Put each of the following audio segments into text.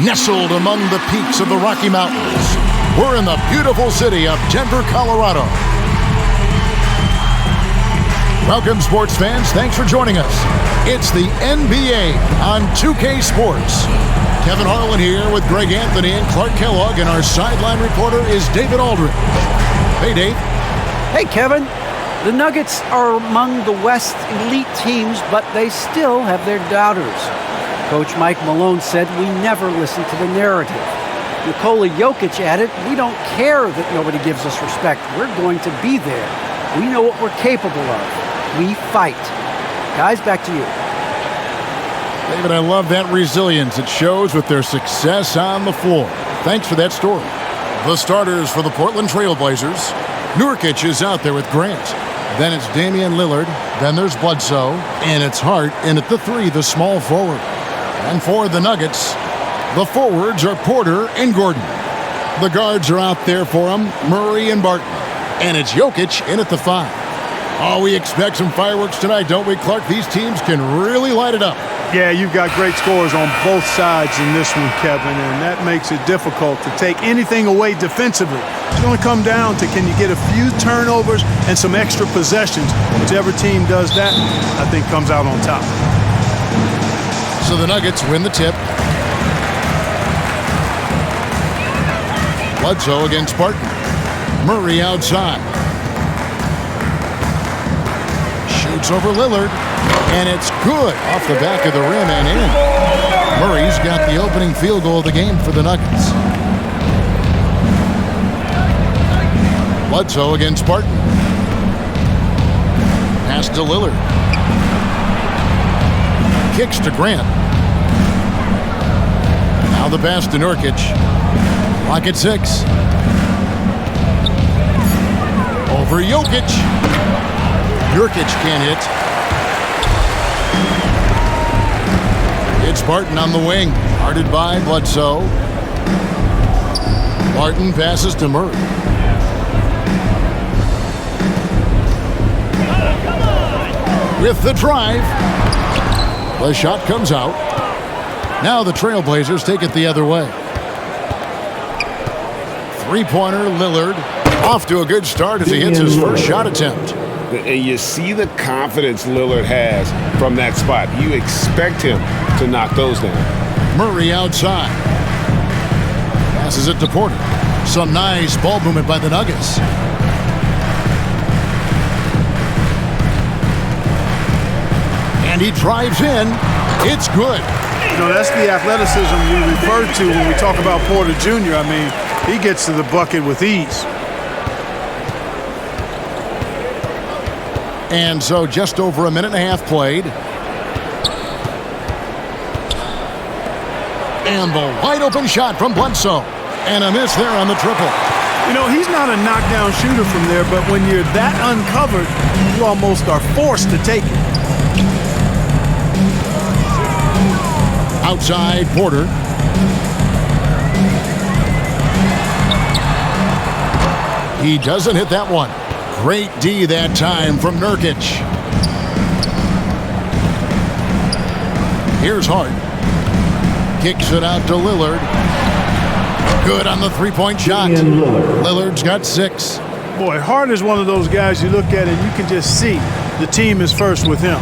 nestled among the peaks of the Rocky Mountains. We're in the beautiful city of Denver, Colorado. Welcome, sports fans. Thanks for joining us. It's the NBA on 2K Sports. Kevin Harlan here with Greg Anthony and Clark Kellogg, and our sideline reporter is David Aldridge. Hey, Dave. Hey, Kevin. The Nuggets are among the West elite teams, but they still have their doubters. Coach Mike Malone said we never listen to the narrative. Nikola Jokic added, we don't care that nobody gives us respect. We're going to be there. We know what we're capable of. We fight. Guys, back to you. David, I love that resilience. It shows with their success on the floor. Thanks for that story. The starters for the Portland Trail Blazers. Nurkic is out there with Grant. Then it's Damian Lillard. Then there's Bledsoe. And it's Hart. And at the 3, the small forward. And for the Nuggets, the forwards are Porter and Gordon. The guards are out there for them, Murray and Barton. And it's Jokic in at the 5. Oh, we expect some fireworks tonight, don't we, Clark? These teams can really light it up. Yeah, you've got great scores on both sides in this one, Kevin, and that makes it difficult to take anything away defensively. It's going to come down to can you get a few turnovers and some extra possessions. Whichever team does that, I think comes out on top. So the Nuggets win the tip. Bledsoe against Barton. Murray outside. Shoots over Lillard. And it's good off the back of the rim and in. Murray's got the opening field goal of the game for the Nuggets. Bledsoe against Barton. Pass to Lillard. Kicks to Grant. Now the pass to Nurkic. Clock at 6. Over Jokic. Nurkic can't hit. It's Barton on the wing. Guarded by Bledsoe. Barton passes to Murray. With the drive. The shot comes out. Now the Trailblazers take it the other way. Three-pointer, Lillard. Off to a good start as he hits his first shot attempt. And you see the confidence Lillard has from that spot. You expect him to knock those down. Murray outside. Passes it to Porter. Some nice ball movement by the Nuggets. And he drives in. It's good. You know, that's the athleticism we refer to when we talk about Porter Jr. I mean, he gets to the bucket with ease. And so just over a minute and a half played. And the wide open shot from Bledsoe. And a miss there on the triple. You know, he's not a knockdown shooter from there, but when you're that uncovered, you almost are forced to take it. Outside, Porter. He doesn't hit that one. Great D that time from Nurkic. Here's Hart. Kicks it out to Lillard. Good on the three-point shot. Lillard's got 6. Boy, Hart is one of those guys you look at and you can just see the team is first with him.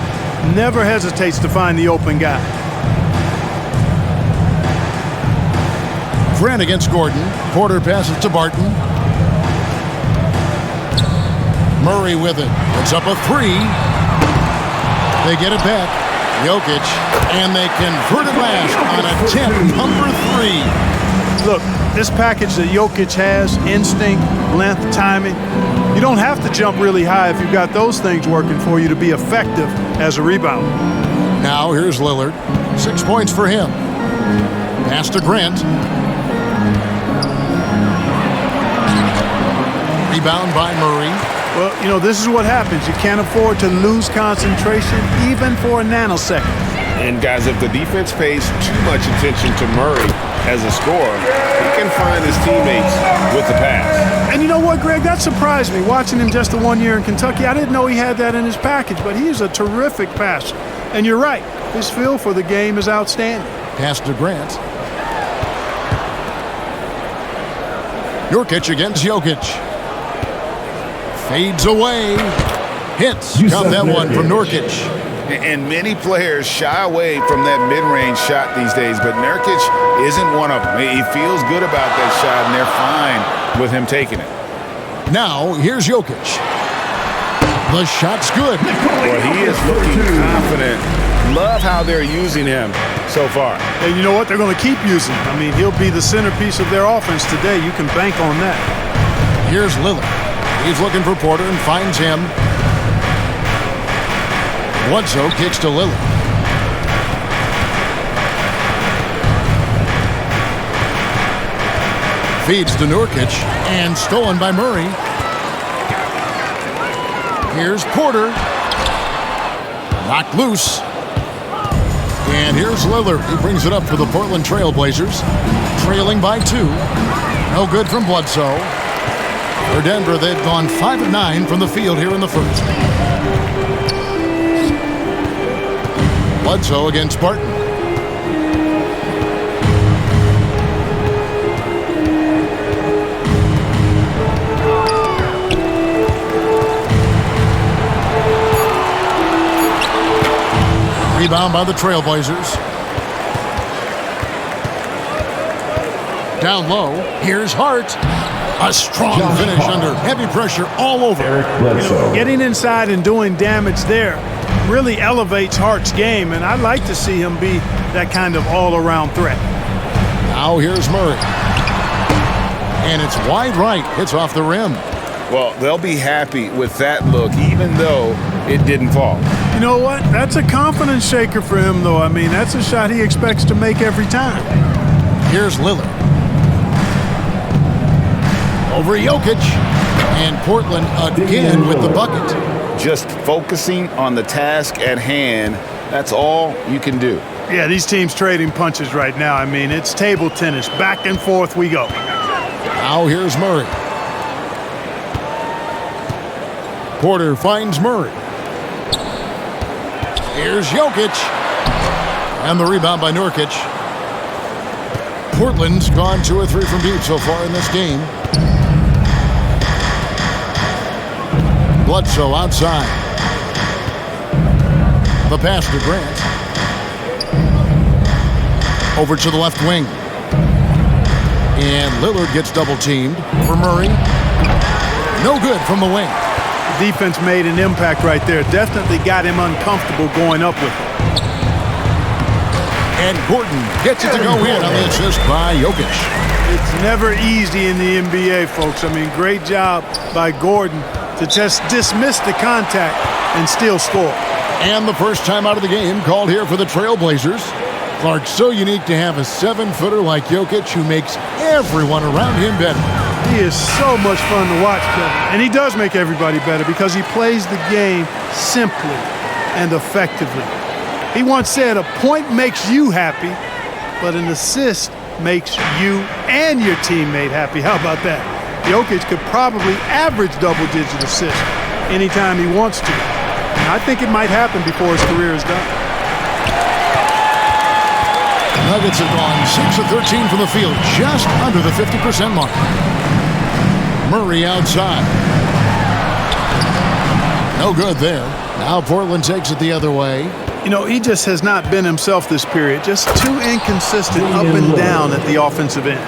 Never hesitates to find the open guy. Grant against Gordon. Porter passes to Barton. Murray with it. It's up a 3. They get it back. Jokic. And they convert it last on a tip, number 3. Look, this package that Jokic has, instinct, length, timing, you don't have to jump really high if you've got those things working for you to be effective as a rebounder. Now here's Lillard. 6 points for him. Pass to Grant. Rebound by Murray. Well, you know, this is what happens. You can't afford to lose concentration even for a nanosecond. And guys, if the defense pays too much attention to Murray as a scorer, he can find his teammates with the pass. And you know what, Greg? That surprised me. Watching him just the 1 year in Kentucky, I didn't know he had that in his package, but he is a terrific passer. And you're right. His feel for the game is outstanding. Pass to Grant. Nurkic against Jokic. Fades away. Hits. Got that one from Nurkic. And many players shy away from that mid-range shot these days, but Nurkic isn't one of them. He feels good about that shot, and they're fine with him taking it. Now, here's Jokic. The shot's good. Well, he is looking confident. Love how they're using him so far. And you know what? They're going to keep using him. I mean, he'll be the centerpiece of their offense today. You can bank on that. Here's Lillard. He's looking for Porter and finds him. Bledsoe kicks to Lillard. Feeds to Nurkic and stolen by Murray. Here's Porter. Knocked loose. And here's Lillard. He brings it up for the Portland Trail Blazers. Trailing by 2. No good from Bledsoe. For Denver, they've gone 5 of 9 from the field here in the first. Bledsoe against Barton. Rebound by the Trailblazers. Down low. Here's Hart. A strong finish under heavy pressure all over. Getting inside and doing damage there really elevates Hart's game, and I'd like to see him be that kind of all-around threat. Now here's Murray. And it's wide right. Hits off the rim. Well, they'll be happy with that look, even though it didn't fall. You know what? That's a confidence shaker for him, though. I mean, that's a shot he expects to make every time. Here's Lillard. Over Jokic. And Portland again with the bucket. Just focusing on the task at hand, that's all you can do. Yeah, these teams trading punches right now. I mean, it's table tennis. Back and forth we go. Now here's Murray. Porter finds Murray. Here's Jokic. And the rebound by Nurkic. Portland's gone 2 or 3 from deep so far in this game. Bledsoe outside. The pass to Grant. Over to the left wing. And Lillard gets double-teamed for Murray. No good from the wing. The defense made an impact right there. Definitely got him uncomfortable going up with it. And Gordon gets it to go in on the assist by Jokic. It's never easy in the NBA, folks. I mean, great job by Gordon to just dismiss the contact and still score. And the first time out of the game called here for the Trailblazers. Clark, so unique to have a 7-footer like Jokic who makes everyone around him better. He is so much fun to watch, Kevin. And he does make everybody better because he plays the game simply and effectively. He once said, a point makes you happy, but an assist makes you and your teammate happy. How about that? Jokic could probably average double-digit assists anytime he wants to. And I think it might happen before his career is done. Nuggets have gone 6 of 13 from the field, just under the 50% mark. Murray outside. No good there. Now Portland takes it the other way. You know, he just has not been himself this period. Just too inconsistent up and down at the offensive end.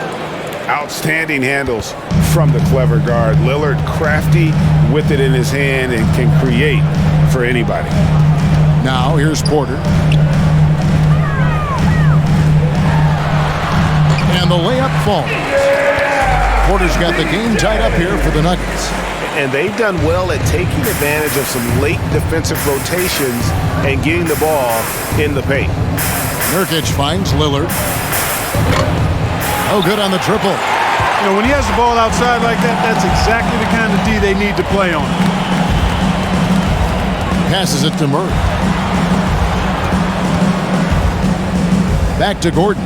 Outstanding handles from the clever guard. Lillard crafty with it in his hand and can create for anybody. Now here's Porter. And the layup falls. Porter's got the game tied up here for the Nuggets. And they've done well at taking advantage of some late defensive rotations and getting the ball in the paint. Nurkic finds Lillard. Oh, good on the triple. You know, when he has the ball outside like that, that's exactly the kind of D they need to play on. Passes it to Murray. Back to Gordon.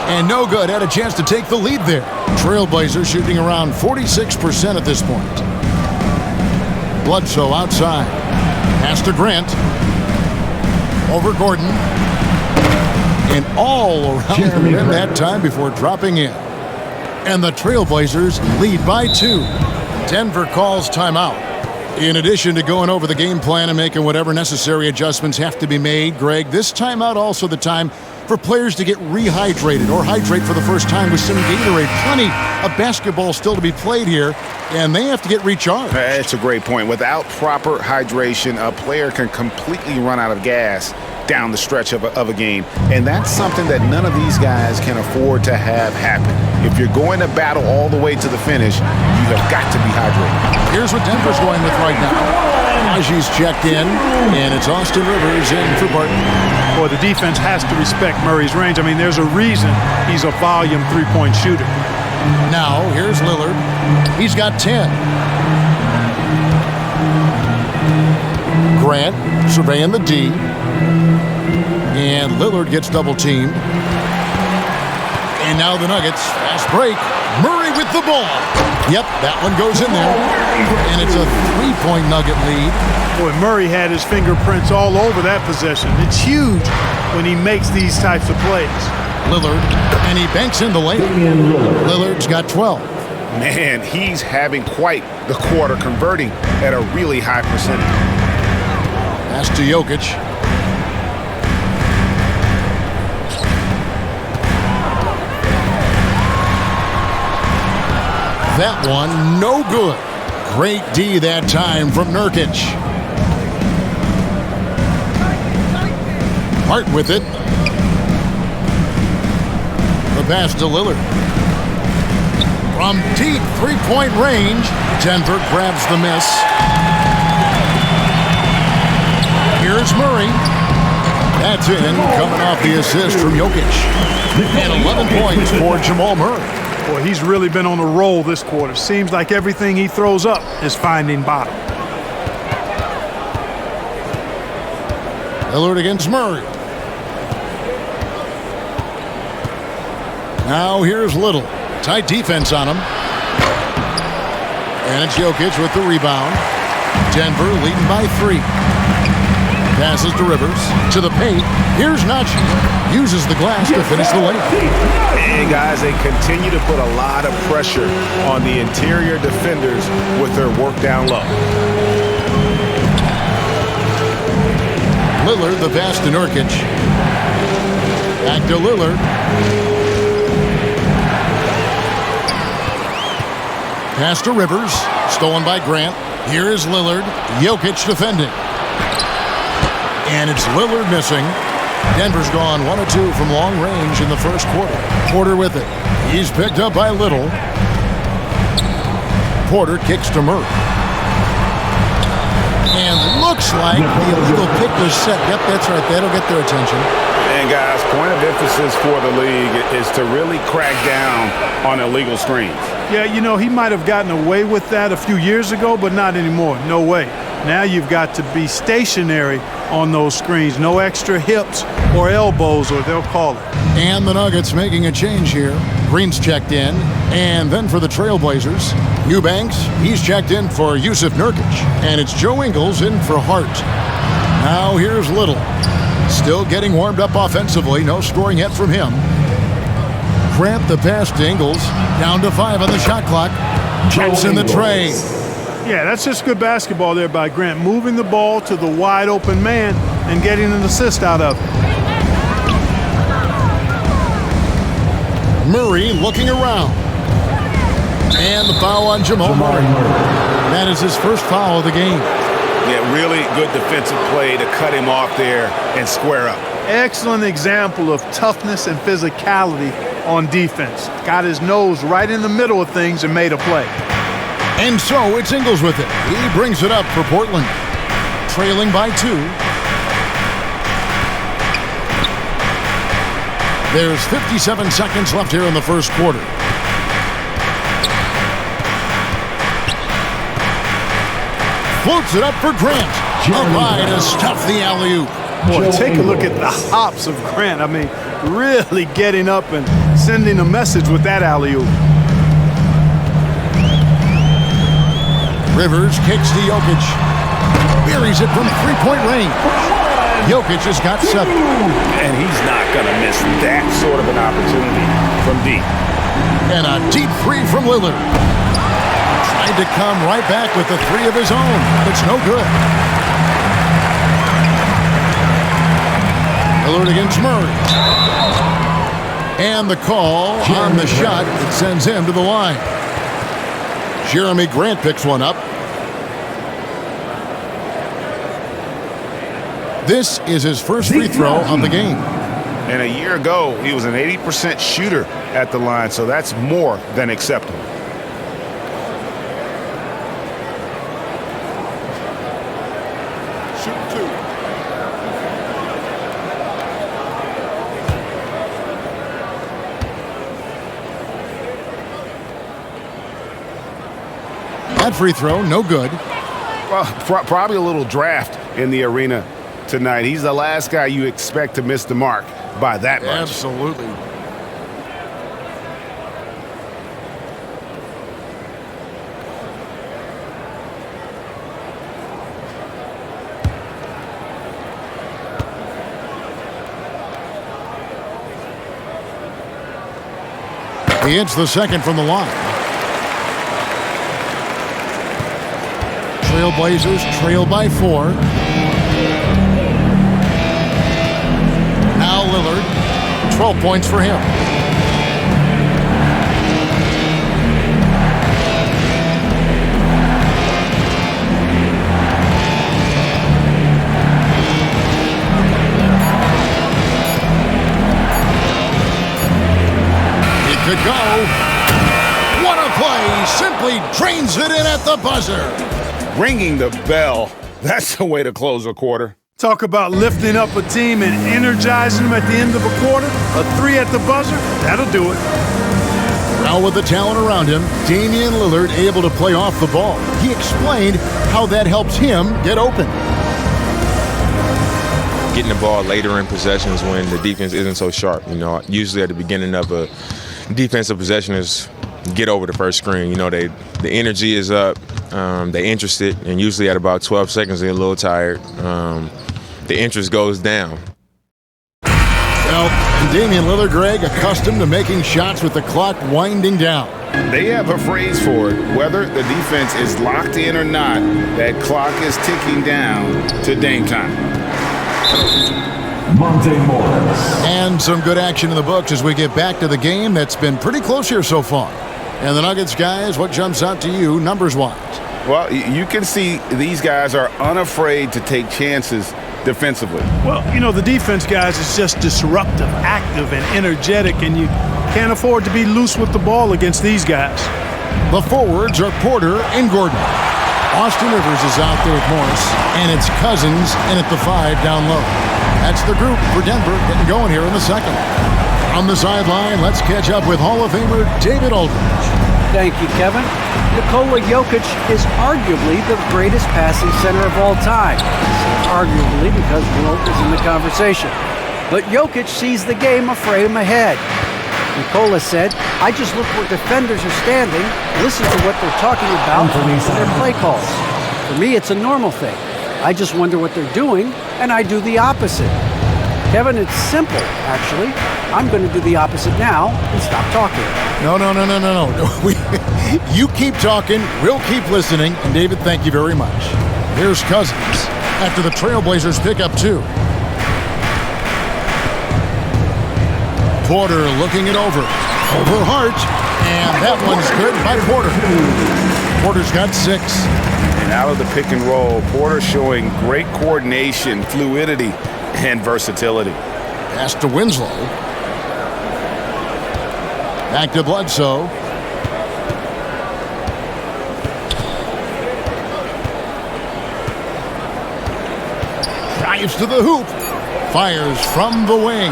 And no good. Had a chance to take the lead there. Trailblazers shooting around 46% at this point. Bledsoe outside. Pass to Grant. Over Gordon. And all around the rim that time before dropping in. And the Trailblazers lead by 2. Denver calls timeout. In addition to going over the game plan and making whatever necessary adjustments have to be made, Greg, this timeout also the time for players to get rehydrated or hydrate for the first time with some Gatorade. Plenty of basketball still to be played here, and they have to get recharged. That's a great point. Without proper hydration, a player can completely run out of gas down the stretch of a game, and that's something that none of these guys can afford to have happen. If you're going to battle all the way to the finish, you have got to be hydrated. Here's what Denver's going with right now. Najee's checked in, and it's Austin Rivers in for Barton. Boy, the defense has to respect Murray's range. I mean, there's a reason he's a volume three-point shooter. Now, here's Lillard. He's got 10. Grant surveying the D. And Lillard gets double-teamed. And now the Nuggets, fast break. Murray with the ball. Yep, that one goes in there. And it's a three-point Nugget lead. Boy, Murray had his fingerprints all over that possession. It's huge when he makes these types of plays. Lillard, and he banks in the lane. Lillard's got 12. Man, he's having quite the quarter, converting at a really high percentage. Pass to Jokic. That one, no good. Great D that time from Nurkic. Hart with it. The pass to Lillard. From deep three-point range, Denver grabs the miss. Here's Murray. That's in, coming off the assist from Jokic. And 11 points for Jamal Murray. Boy, he's really been on a roll this quarter. Seems like everything he throws up is finding bottom. Lillard against Murray. Now here's Little. Tight defense on him. And it's Jokic with the rebound. Denver leading by 3. Passes to Rivers. To the paint. Here's Najee. Uses the glass to finish the layup. And guys, they continue to put a lot of pressure on the interior defenders with their work down low. Lillard, the pass to Nurkic. Back to Lillard. Pass to Rivers. Stolen by Grant. Here is Lillard. Jokic defending. And it's Lillard missing. Denver's gone 1 of 2 from long range in the first quarter. Porter with it. He's picked up by Little. Porter kicks to Murray. And looks like the illegal pick was set. Yep, that's right. That'll get their attention. And guys, point of emphasis for the league is to really crack down on illegal screens. Yeah, you know, he might have gotten away with that a few years ago, but not anymore. No way. Now you've got to be stationary on those screens. No extra hips or elbows, or they'll call it. And the Nuggets making a change here. Green's checked in. And then for the Trailblazers, Eubanks, he's checked in for Yusuf Nurkic. And it's Joe Ingles in for Hart. Now here's Little. Still getting warmed up offensively. No scoring yet from him. Grant the pass to Ingles. Down to 5 on the shot clock. Chips in the tray. Yeah, that's just good basketball there by Grant. Moving the ball to the wide open man and getting an assist out of it. Murray looking around. And the foul on Jamal Murray. That is his first foul of the game. Yeah, really good defensive play to cut him off there and square up. Excellent example of toughness and physicality on defense. Got his nose right in the middle of things and made a play. And so it's Ingles with it. He brings it up for Portland. Trailing by 2. There's 57 seconds left here in the first quarter. Floats it up for Grant. A ride to stuff the alley-oop. Boy, take a look at the hops of Grant. I mean, really getting up and sending a message with that alley-oop. Rivers kicks to Jokic. Buries it from three-point range. Jokic has got 7. And he's not going to miss that sort of an opportunity from deep. And a deep 3 from Lillard. Trying to come right back with the 3 of his own. It's no good. Lillard against Murray. And the call on the shot that sends him to the line. Jerami Grant picks one up. This is his first free throw of the game. And a year ago, he was an 80% shooter at the line, so that's more than acceptable. Shoot 2. That free throw, no good. Well, probably a little draft in the arena tonight. He's the last guy you expect to miss the mark by that much. Absolutely. He hits the second from the line. Trailblazers trail by 4. Now Lillard, 12 points for him. He could go. What a play! Simply drains it in at the buzzer. Ringing the bell. That's the way to close a quarter. Talk about lifting up a team and energizing them at the end of a quarter. A 3 at the buzzer, that'll do it. Now with the talent around him, Damian Lillard able to play off the ball. He explained how that helps him get open. Getting the ball later in possessions when the defense isn't so sharp. You know, usually at the beginning of a defensive possession is get over the first screen. You know, the energy is up, they're interested, and usually at about 12 seconds they're a little tired. The interest goes down. Well, and Damian Lillard, Greg, accustomed to making shots with the clock winding down. They have a phrase for it. Whether the defense is locked in or not, that clock is ticking down to Dame time. And some good action in the books as we get back to the game that's been pretty close here so far. And the Nuggets, guys, what jumps out to you numbers-wise? Well, you can see these guys are unafraid to take chances defensively. Well, you know, the defense, guys, is just disruptive, active, and energetic, and you can't afford to be loose with the ball against these guys. The forwards are Porter and Gordon. Austin Rivers is out there with Morris, and it's Cousins in at the 5 down low. That's the group for Denver getting going here in the second. On the sideline, let's catch up with Hall of Famer David Aldridge. Thank you, Kevin. Nikola Jokic is arguably the greatest passing center of all time. Arguably because Wilt is in the conversation. But Jokic sees the game a frame ahead. Nikola said, I just look where defenders are standing, listen to what they're talking about, their play calls. For me, it's a normal thing. I just wonder what they're doing, and I do the opposite. Kevin, it's simple, actually. I'm going to do the opposite now and stop talking. No. You keep talking, we'll keep listening, and David, thank you very much. Here's Cousins after the Trailblazers pick up 2. Porter looking it over Hart, and that one's good by Porter. Porter's got 6. And out of the pick and roll, Porter showing great coordination, fluidity, and versatility. Pass to Winslow. Back to Bledsoe. Drives to the hoop. Fires from the wing.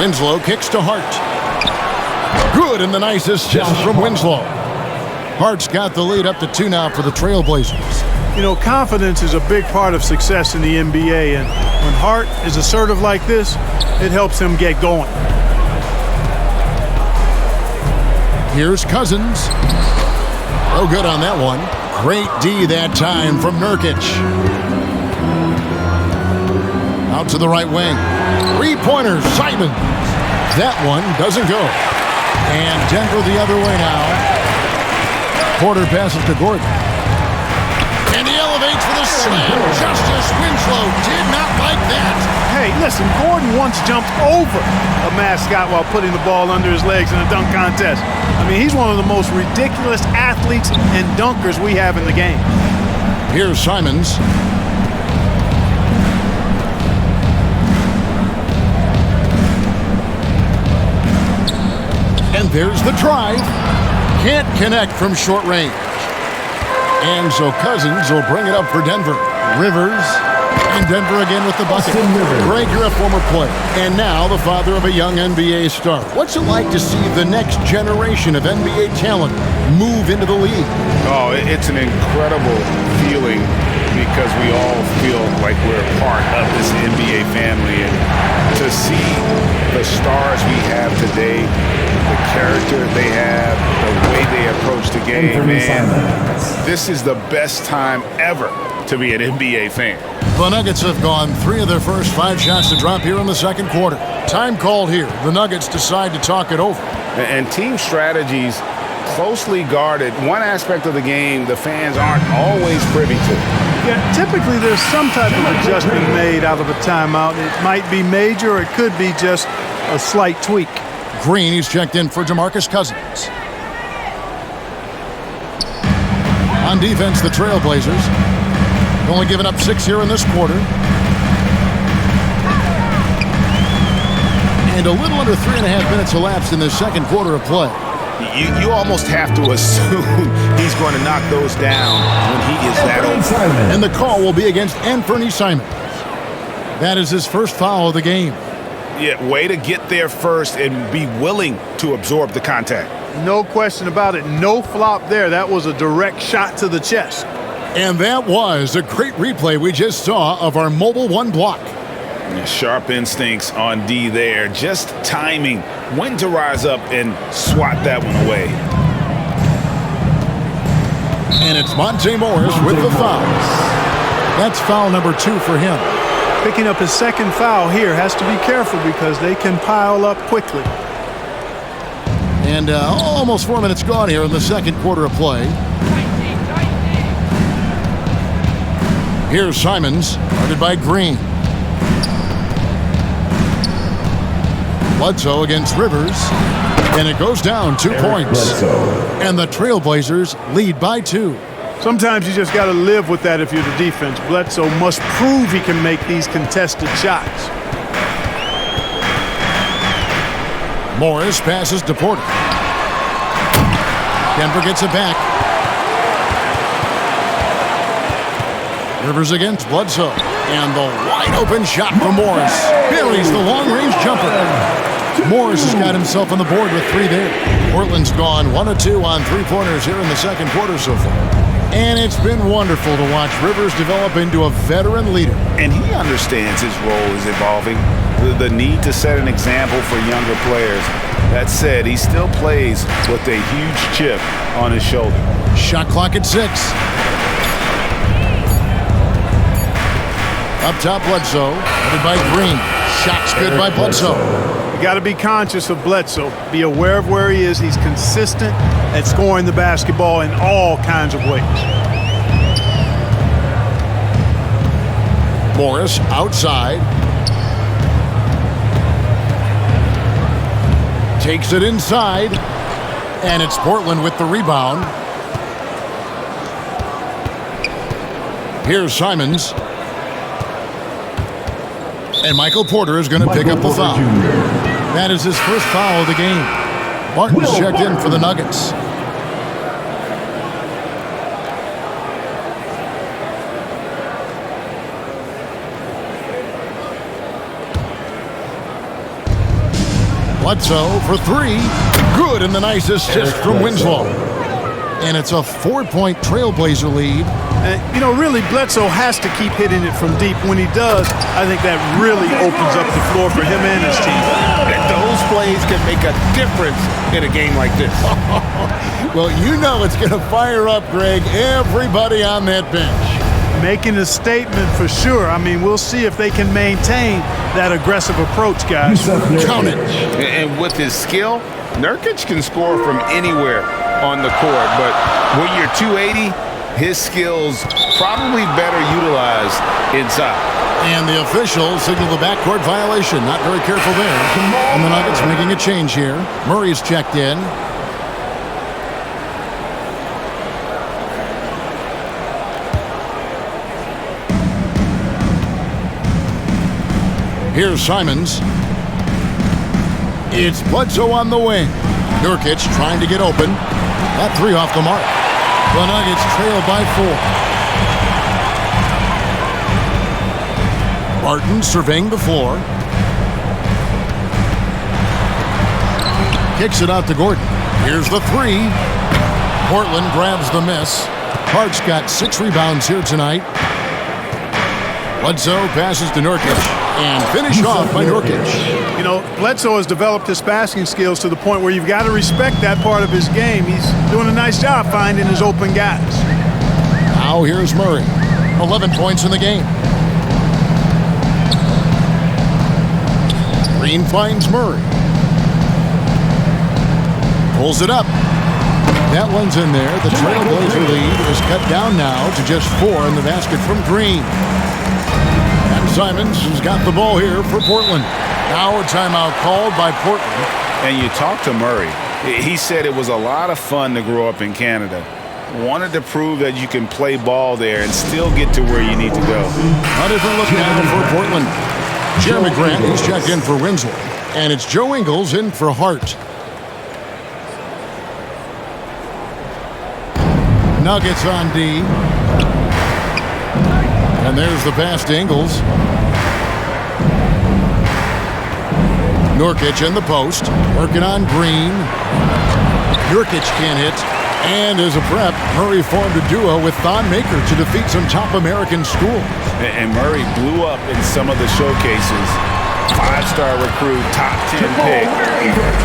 Winslow kicks to Hart. Good, and the nice assist from Winslow. Hart's got the lead up to 2 now for the Trailblazers. You know, confidence is a big part of success in the NBA, and when Hart is assertive like this, it helps him get going. Here's Cousins. No good on that one. Great D that time from Nurkic. Out to the right wing. Three-pointer, Simons. That one doesn't go. And Denver the other way now. Porter passes to Gordon. And he elevates for the slam. Justice Winslow did not like that. Hey, listen, Gordon once jumped over a mascot while putting the ball under his legs in a dunk contest. I mean, he's one of the most ridiculous athletes and dunkers we have in the game. Here's Simons. And there's the drive. Can't connect from short range. And so Cousins will bring it up for Denver. Rivers. And Denver again with the bucket. Greg, you're a former player. And now the father of a young NBA star. What's it like to see the next generation of NBA talent move into the league? Oh, it's an incredible feeling because we all feel like we're a part of this NBA family. And to see the stars we have today, the character they have, the way they approach the game, man, this is the best time ever to be an NBA fan. The Nuggets have gone 3 of their first 5 shots to drop here in the second quarter. Time called here. The Nuggets decide to talk it over. And team strategies closely guarded. One aspect of the game the fans aren't always privy to. Yeah, typically there's some type of adjustment made out of a timeout. It might be major or it could be just a slight tweak. Green, he's checked in for DeMarcus Cousins. On defense, the Trailblazers. Only given up 6 here in this quarter. And a little under 3.5 minutes elapsed in the second quarter of play. You almost have to assume he's going to knock those down when he is that open. And the call will be against Anthony Simons. That is his first foul of the game. Yeah, way to get there first and be willing to absorb the contact. No question about it. No flop there. That was a direct shot to the chest. And that was a great replay we just saw of our Mobile One block. Sharp instincts on D there. Just timing when to rise up and swat that one away. And it's Monte Morris with the foul. That's foul number 2 for him. Picking up his second foul here, has to be careful because they can pile up quickly. And almost 4 minutes gone here in the second quarter of play. Here's Simons, guarded by Green. Bledsoe against Rivers. And it goes down 2 points. And the Trailblazers lead by 2. Sometimes you just got to live with that if you're the defense. Bledsoe must prove he can make these contested shots. Morris passes to Porter. Denver gets it back. Rivers against Bledsoe. And the wide-open shot from Morris. Buries the long-range jumper. Morris has got himself on the board with 3 there. Portland's gone 1 of 2 on 3-pointers here in the second quarter so far. And it's been wonderful to watch Rivers develop into a veteran leader. And he understands his role is evolving. The need to set an example for younger players. That said, he still plays with a huge chip on his shoulder. Shot clock at 6. Up top, Bledsoe, headed by Green. Shots good by Bledsoe. You got to be conscious of Bledsoe. Be aware of where he is. He's consistent at scoring the basketball in all kinds of ways. Morris outside. Takes it inside. And it's Portland with the rebound. Here's Simons. And Michael Porter is going to pick up the foul. That is his first foul of the game. Martin's checked in for the Nuggets. Bledsoe for 3. Good, and the nice assist from Winslow. And it's a 4-point Trailblazer lead. You know, really, Bledsoe has to keep hitting it from deep. When he does, I think that really opens up the floor for him and his team. And those plays can make a difference in a game like this. Well, you know it's going to fire up, Greg, everybody on that bench. Making a statement for sure. I mean, we'll see if they can maintain that aggressive approach, guys. Count it. And with his skill, Nurkic can score from anywhere on the court. But when you're 280, his skills probably better utilized inside. And the officials signal the backcourt violation. Not very careful there. And the Nuggets making a change here. Murray's checked in. Here's Simons. It's Bledsoe on the wing. Nurkic trying to get open. That three off the mark. The Nuggets trail by 4. Barton surveying the floor. Kicks it out to Gordon. Here's the three. Portland grabs the miss. Hart's got 6 rebounds here tonight. Bledsoe passes to Nurkic. And finish off by Nurkic. You know, Bledsoe has developed his passing skills to the point where you've got to respect that part of his game. He's doing a nice job finding his open guys. Now here's Murray. 11 points in the game. Green finds Murray. Pulls it up. That one's in there. The Trailblazer lead is cut down now to just 4 in the basket from Green. Simons has got the ball here for Portland. Now a timeout called by Portland. And you talk to Murray. He said it was a lot of fun to grow up in Canada. Wanted to prove that you can play ball there and still get to where you need to go. A different look now for Portland. Jerami Grant is checked in for Winslow. And it's Joe Ingles in for Hart. Nuggets on D. And there's the pass to Ingles. Nurkic in the post. Working on Green. Nurkic can't hit. And as a prep, Murray formed a duo with Thon Maker to defeat some top American schools. And Murray blew up in some of the showcases. 5-star recruit, top 10 pick.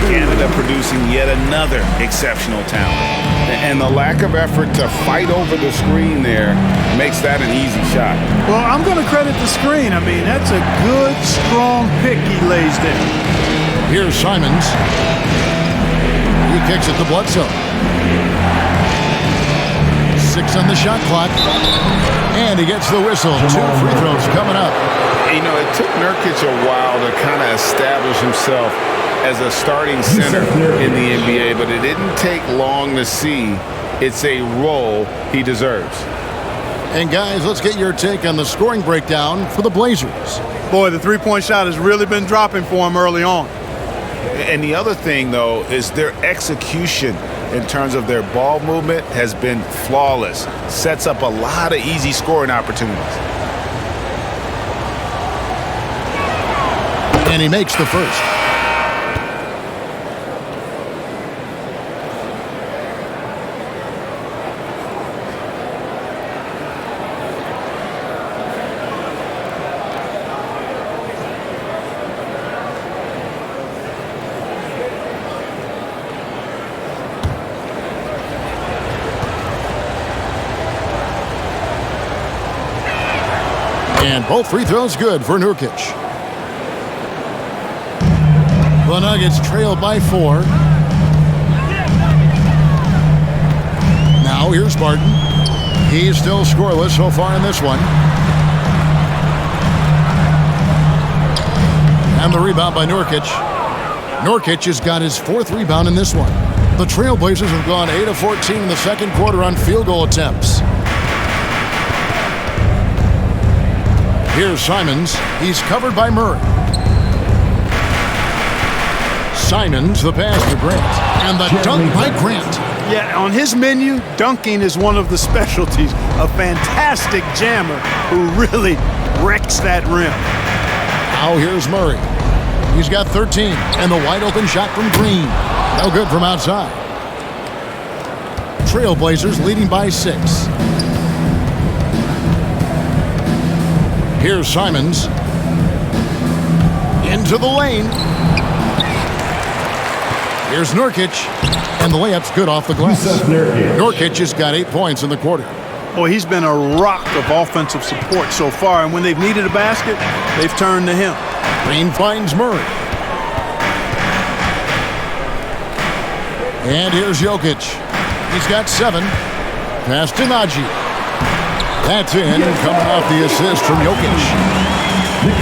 Canada producing yet another exceptional talent. And the lack of effort to fight over the screen there makes that an easy shot. Well, I'm going to credit the screen. I mean, that's a good, strong pick he lays there. Here's Simons. He kicks it to Bledsoe. 6 on the shot clock. And he gets the whistle. 2 free throws coming up. You know, it took Nurkic a while to kind of establish himself as a starting center in the NBA, but it didn't take long to see it's a role he deserves. And guys, let's get your take on the scoring breakdown for the Blazers. Boy, the three-point shot has really been dropping for him early on. And the other thing, though, is their execution in terms of their ball movement has been flawless. Sets up a lot of easy scoring opportunities. And he makes the first. And both free throws good for Nurkic. The Nuggets trail by 4. Now here's Barton. He's still scoreless so far in this one. And the rebound by Nurkic. Nurkic has got his 4th rebound in this one. The Trailblazers have gone 8 of 14 in the second quarter on field goal attempts. Here's Simons. He's covered by Murray. Simons, the pass to Grant. And the dunk by Grant. Yeah, on his menu, dunking is one of the specialties. A fantastic jammer who really wrecks that rim. Now here's Murray. He's got 13. And the wide open shot from Green. No good from outside. Trailblazers leading by 6. Here's Simons. Into the lane. Here's Nurkic. And the layup's good off the glass. Nurkic has got 8 points in the quarter. Boy, he's been a rock of offensive support so far, and when they've needed a basket, they've turned to him. Breen finds Murray. And here's Jokic. He's got 7. Pass to Najee. That's in, coming off the assist from Jokic.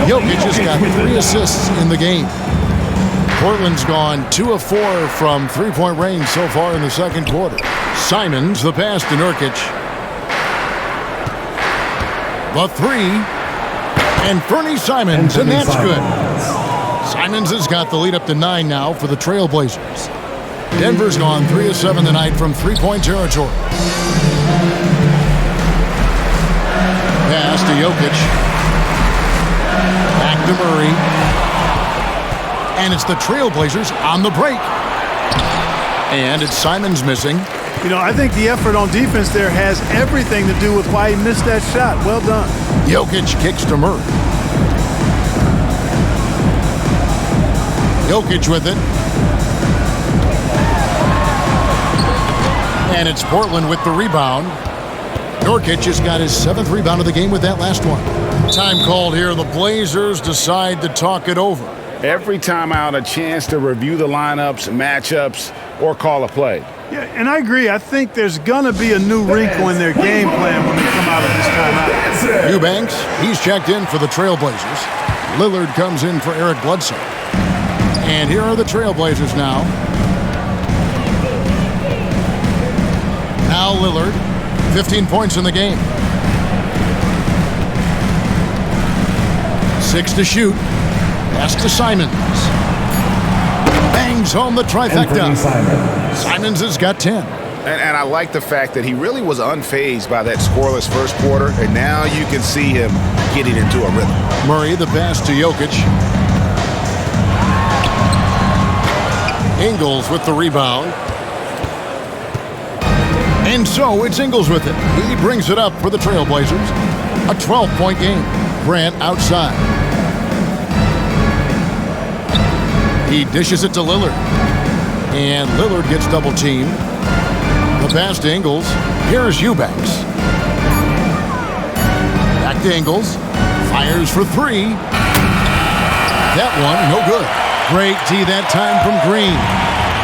Jokic has got 3 assists in the game. Portland's gone 2 of 4 from three-point range so far in the second quarter. Simons, the pass to Nurkic. The 3. And Fernie Simons, and that's good. Simons has got the lead up to 9 now for the Trailblazers. Denver's gone 3 of 7 tonight from three-point territory. Pass to Jokic. Back to Murray. And it's the Trailblazers on the break. And it's Simons missing. You know, I think the effort on defense there has everything to do with why he missed that shot. Well done. Jokic kicks to Murray. Jokic with it. And it's Portland with the rebound. Nurkic has got his 7th rebound of the game with that last one. Time called here. The Blazers decide to talk it over. Every time out, a chance to review the lineups, matchups, or call a play. Yeah, and I agree. I think there's going to be a new wrinkle in their game plan when they come out of this timeout. Eubanks, he's checked in for the Trailblazers. Lillard comes in for Eric Bledsoe. And here are the Trailblazers now. Now Lillard, 15 points in the game. 6 to shoot. Pass to Simons. Bangs home the trifecta. Simons has got 10. And I like the fact that he really was unfazed by that scoreless first quarter, and now you can see him getting into a rhythm. Murray, the pass to Jokic. Ingles with the rebound. And so it's Ingles with it. He brings it up for the Trailblazers. A 12-point game. Grant outside. He dishes it to Lillard. And Lillard gets double-teamed. The pass to Ingles. Here's Eubanks. Back to Ingles. Fires for 3. That one, no good. Great D that time from Green.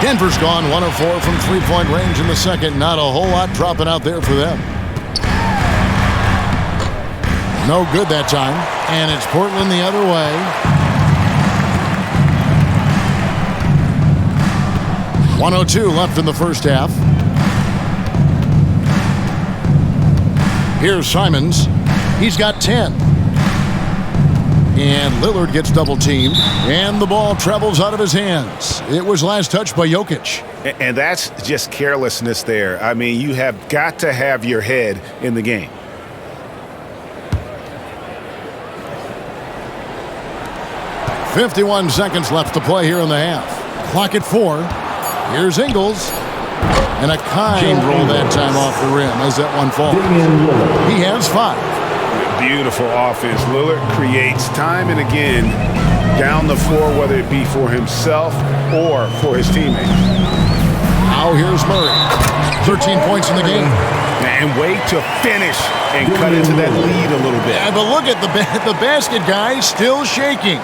Denver's gone 1 of 4 from three-point range in the second. Not a whole lot dropping out there for them. No good that time. And it's Portland the other way. .102 left in the first half. Here's Simons. He's got 10. And Lillard gets double-teamed. And the ball travels out of his hands. It was last touched by Jokic. And that's just carelessness there. I mean, you have got to have your head in the game. .51 seconds left to play here in the half. Clock at 4. Here's Ingles. And a kind roll that time off the rim as that one falls. He has 5. Beautiful offense. Lillard creates time and again down the floor, whether it be for himself or for his teammates. Now here's Murray. 13 points in the game. And wait to finish and cut into that lead a little bit. Yeah, but look at the basket guy still shaking.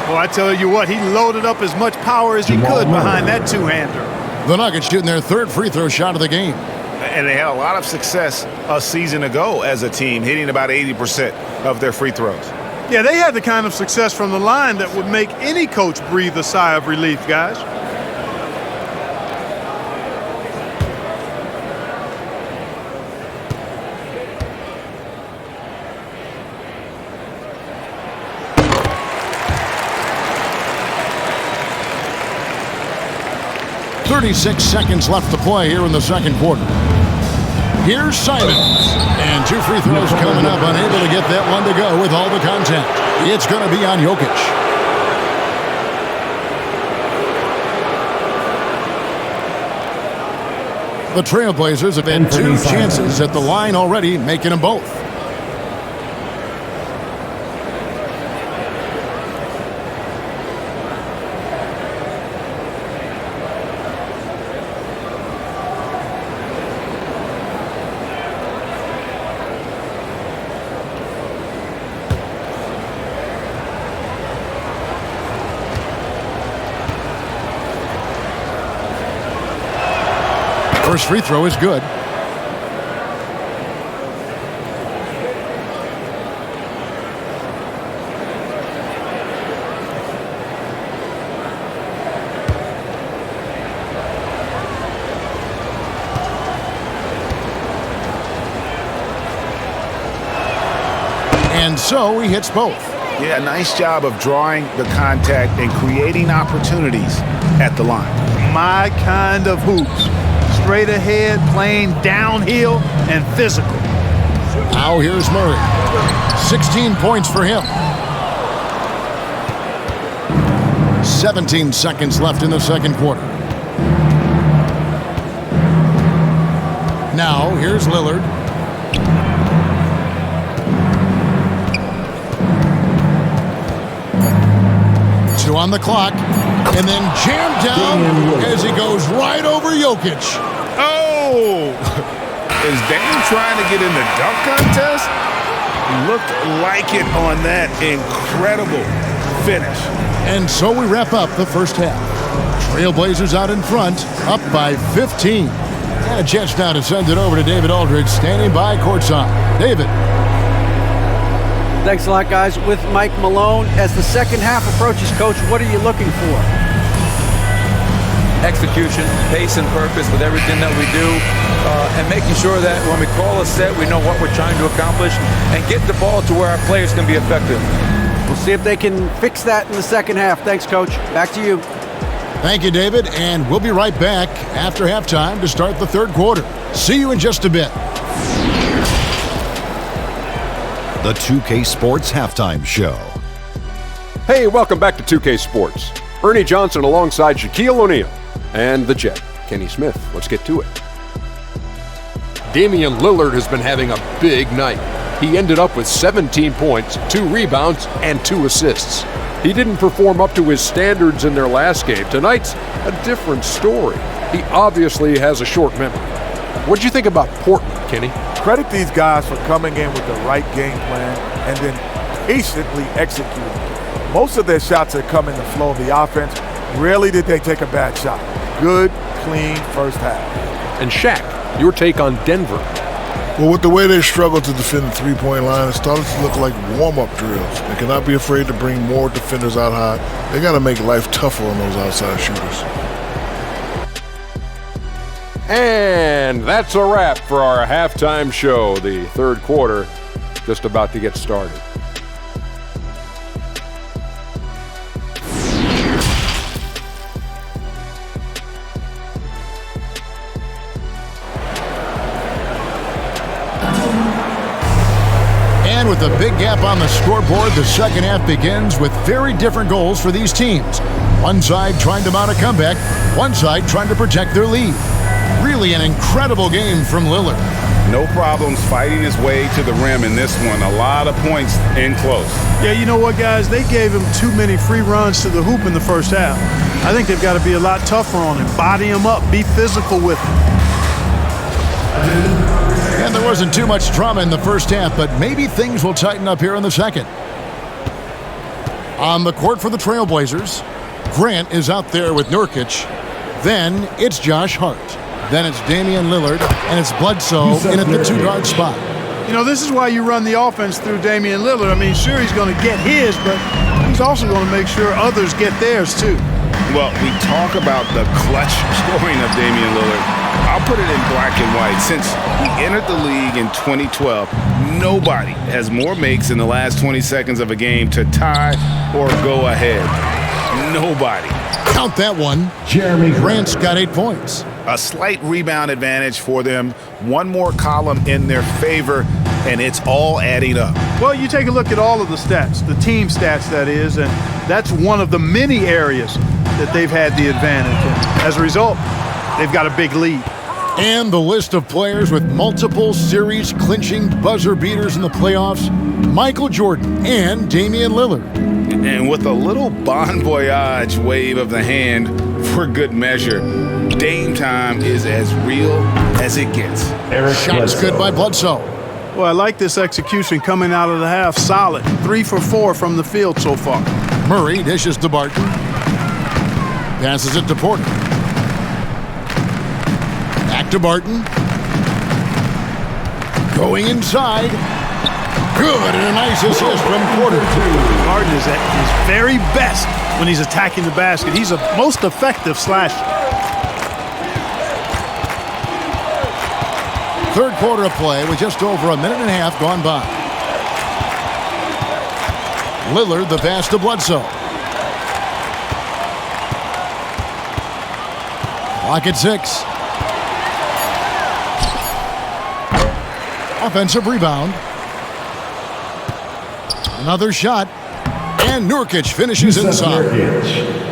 Well, I tell you what, he loaded up as much power as he could behind that two-hander. The Nuggets shooting their 3rd free throw shot of the game. And they had a lot of success a season ago as a team, hitting about 80% of their free throws. Yeah, they had the kind of success from the line that would make any coach breathe a sigh of relief, guys. .36 seconds left to play here in the second quarter. Here's Simons. And 2 free throws coming up, unable to get that one to go with all the contact. It's going to be on Jokic. The Trailblazers have had 2 chances at the line already, making them both. First free throw is good. And so he hits both. Yeah, nice job of drawing the contact and creating opportunities at the line. My kind of hoops. Straight ahead, playing downhill, and physical. Now here's Murray. 16 points for him. 17 seconds left in the second quarter. Now here's Lillard. Two on the clock, and then jammed down as he goes right over Jokic. Oh! Is Dame trying to get in the dunk contest? Looked like it on that incredible finish. And so we wrap up the first half. Trailblazers out in front, up by 15. And a chance now to send it over to David Aldridge, standing by courtside. David. Thanks a lot, guys. With Mike Malone, as the second half approaches, Coach, what are you looking for? Execution, pace, and purpose with everything that we do, and making sure that when we call a set, we know what we're trying to accomplish, and get the ball to where our players can be effective. We'll see if they can fix that in the second half. Thanks, Coach. Back to you. Thank you, David, and we'll be right back after halftime to start the third quarter. See you in just a bit. The 2K Sports Halftime Show. Hey, welcome back to 2K Sports. Ernie Johnson alongside Shaquille O'Neal and the Jet, Kenny Smith. Let's get to it. Damian Lillard has been having a big night. He ended up with 17 points, 2 rebounds, and 2 assists. He didn't perform up to his standards in their last game. Tonight's a different story. He obviously has a short memory. What'd you think about Portland, Kenny? Credit these guys for coming in with the right game plan and then patiently executing. Most of their shots that come in the flow of the offense, rarely did they take a bad shot. Good, clean first half. And Shaq, your take on Denver. Well, with the way they struggled to defend the three-point line, it started to look like warm-up drills. They cannot be afraid to bring more defenders out high. They got to make life tougher on those outside shooters. And that's a wrap for our halftime show. The third quarter just about to get started. And with a big gap on the scoreboard, the second half begins with very different goals for these teams. One side trying to mount a comeback, one side trying to protect their lead. Really an incredible game from Lillard. No problems fighting his way to the rim in this one. A lot of points in close. Yeah, you know what, guys? They gave him too many free runs to the hoop in the first half. I think they've got to be a lot tougher on him. Body him up. Be physical with him. And there wasn't too much drama in the first half, but maybe things will tighten up here in the second. On the court for the Trailblazers, Grant is out there with Nurkic. Then it's Josh Hart. Then it's Damian Lillard, and it's Bledsoe in at the two-guard spot. You know, this is why you run the offense through Damian Lillard. I mean, sure, he's going to get his, but he's also going to make sure others get theirs, too. Well, we talk about the clutch scoring of Damian Lillard. I'll put it in black and white. Since he entered the league in 2012, nobody has more makes in the last 20 seconds of a game to tie or go ahead. Nobody. Count that one. Jerami Grant's got 8 points. A slight rebound advantage for them. One more column in their favor, and it's all adding up. Well, you take a look at all of the stats, the team stats, that is, and that's one of the many areas that they've had the advantage. And as a result, they've got a big lead. And the list of players with multiple series-clinching buzzer beaters in the playoffs, Michael Jordan and Damian Lillard. And with a little bon voyage wave of the hand for good measure, Dame time is as real as it gets. Shots good by Bledsoe. Well, I like this execution coming out of the half. Solid. 3 for 4 from the field so far. Murray dishes to Barton. Passes it to Porter. Back to Barton. Going inside. Good, and a nice assist from Porter. Barton is at his very best when he's attacking the basket. He's a most effective slasher. Third quarter of play with just over a minute and a half gone by. Lillard, the pass to Bledsoe. Clock at 6. Offensive rebound. Another shot. And Nurkic finishes inside.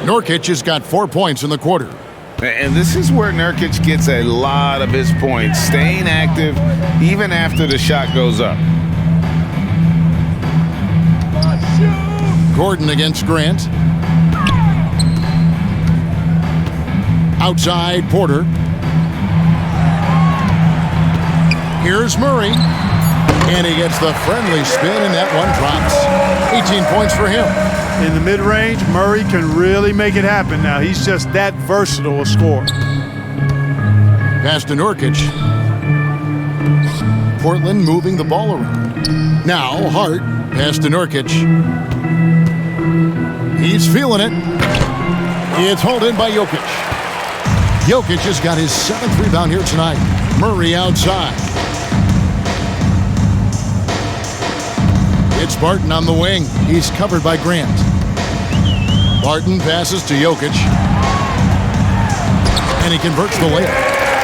Nurkic has got 4 points in the quarter. And this is where Nurkic gets a lot of his points, staying active even after the shot goes up. Gordon against Grant. Outside Porter. Here's Murray. And he gets the friendly spin, and that one drops. 18 points for him. In the mid-range, Murray can really make it happen now. He's just that versatile a scorer. Pass to Nurkic. Portland moving the ball around. Now Hart. Pass to Nurkic. He's feeling it. It's hauled in by Jokic. Jokic has got his 7th rebound here tonight. Murray outside. It's Barton on the wing. He's covered by Grant. Barton passes to Jokic. And he converts the layup.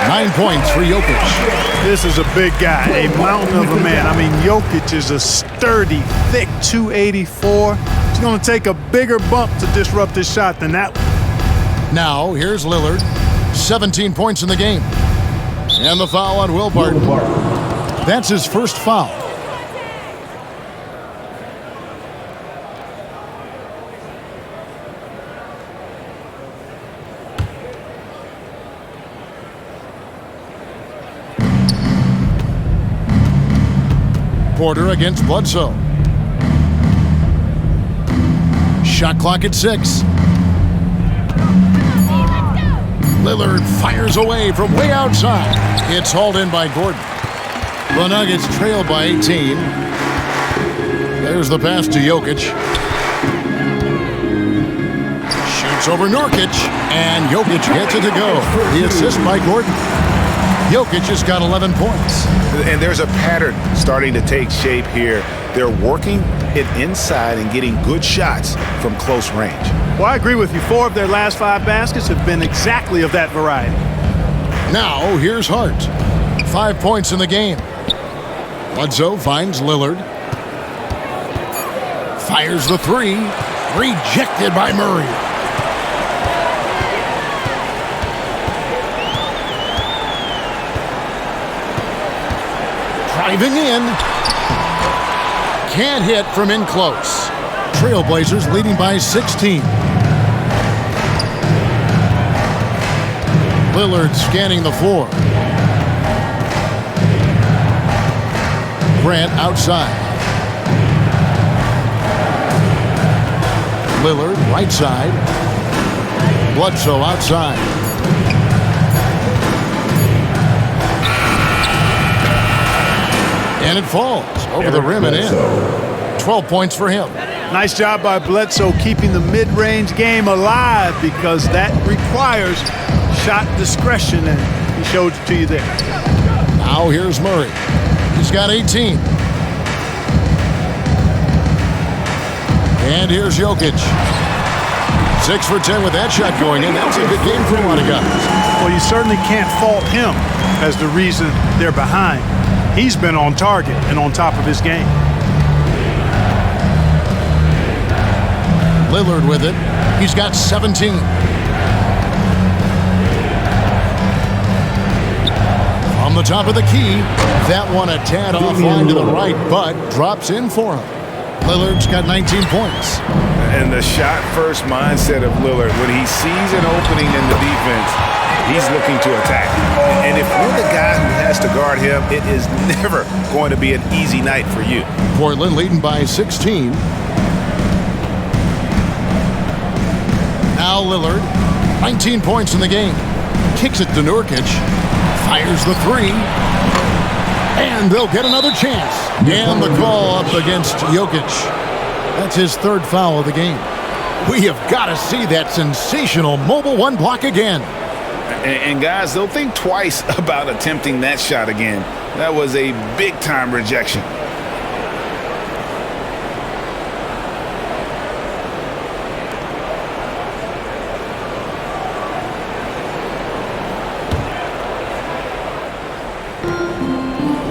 9 points for Jokic. This is a big guy, a mountain of a man. I mean, Jokic is a sturdy, thick 284. He's going to take a bigger bump to disrupt his shot than that one. Now, here's Lillard. 17 points in the game. And the foul on Will Barton. That's his first foul. Porter against Bledsoe. Shot clock at 6. Lillard fires away from way outside. It's hauled in by Gordon. The Nuggets trail by 18. There's the pass to Jokic. Shoots over Nurkic, and Jokic gets it to go. The assist by Gordon. Jokic has got 11 points. And there's a pattern starting to take shape here. They're working it inside and getting good shots from close range. Well, I agree with you. 4 of their last 5 baskets have been exactly of that variety. Now, here's Hart. 5 points in the game. Bledsoe finds Lillard. Fires the 3. Rejected by Murray. Driving in. Can't hit from in close. Trailblazers leading by 16. Lillard scanning the floor. Grant outside. Lillard right side. Bledsoe outside. And it falls over the rim and in. 12 points for him. Nice job by Bledsoe keeping the mid-range game alive because that requires shot discretion, and he showed it to you there. Now here's Murray. He's got 18. And here's Jokic. 6 for 10 with that shot going in. That's a good game for a lot of guys. Well, you certainly can't fault him as the reason they're behind. He's been on target and on top of his game. Lillard with it. He's got 17. From the top of the key, that one a tad offline to the right, but drops in for him. Lillard's got 19 points. And the shot-first mindset of Lillard, when he sees an opening in the defense, he's looking to attack. And if you're the guy who has to guard him, it is never going to be an easy night for you. Portland leading by 16. Now Lillard, 19 points in the game. Kicks it to Nurkic. Fires the three. And they'll get another chance. And the call up against Jokic. That's his third foul of the game. We have got to see that sensational mobile one block again. And guys, they'll think twice about attempting that shot again. That was a big-time rejection.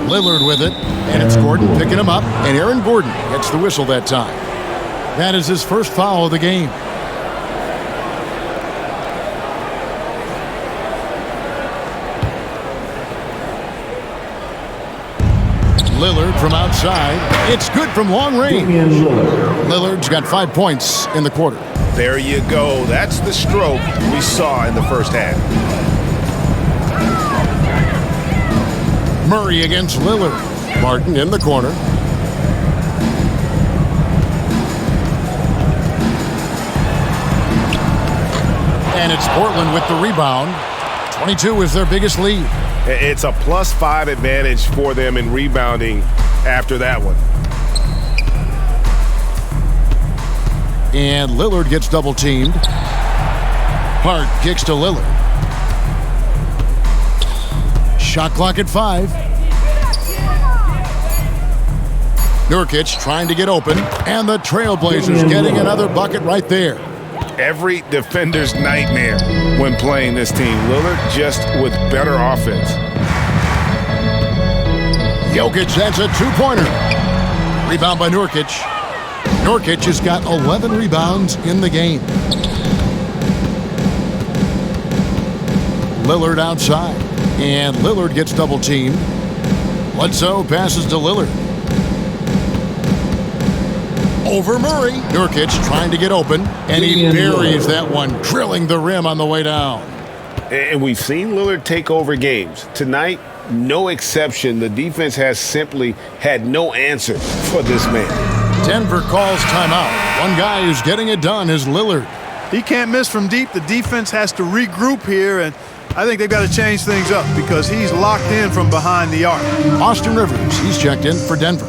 Lillard with it, and it's Gordon picking him up, and Aaron Gordon gets the whistle that time. That is his first foul of the game. Lillard from outside. It's good from long range. Lillard's got 5 points in the quarter. There you go. That's the stroke we saw in the first half. Murray against Lillard. Martin in the corner. And it's Portland with the rebound. 22 is their biggest lead. It's a +5 advantage for them in rebounding after that one. And Lillard gets double teamed. Hart kicks to Lillard. Shot clock at 5. Nurkic trying to get open, and the Trailblazers getting another bucket right there. Every defender's nightmare when playing this team. Lillard just with better offense. Jokic has a two-pointer. Rebound by Nurkic. Nurkic has got 11 rebounds in the game. Lillard outside, and Lillard gets double-teamed. Bledsoe passes to Lillard. Over Murray. Nurkic trying to get open, and he buries that one, drilling the rim on the way down. And we've seen Lillard take over games. Tonight, no exception. The defense has simply had no answer for this man. Denver calls timeout. One guy who's getting it done is Lillard. He can't miss from deep. The defense has to regroup here, and I think they've got to change things up because he's locked in from behind the arc. Austin Rivers, he's checked in for Denver.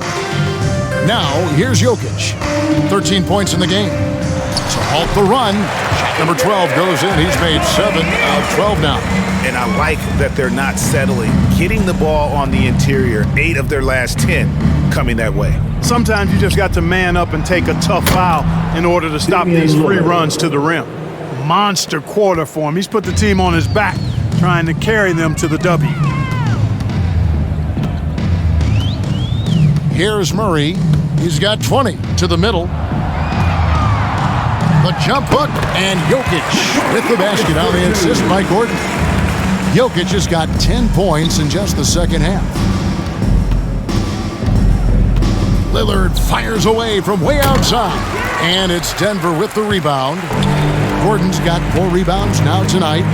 Now, here's Jokic. 13 points in the game. To halt the run, shot number 12 goes in. He's made 7 of 12 now. And I like that they're not settling. Getting the ball on the interior, 8 of their last 10 coming that way. Sometimes you just got to man up and take a tough foul in order to stop these free runs to the rim. Monster quarter for him. He's put the team on his back, trying to carry them to the W. Here's Murray. He's got 20 to the middle. The jump hook, and Jokic with the basket on the assist by Gordon. Jokic has got 10 points in just the second half. Lillard fires away from way outside, and it's Denver with the rebound. Gordon's got 4 rebounds now tonight.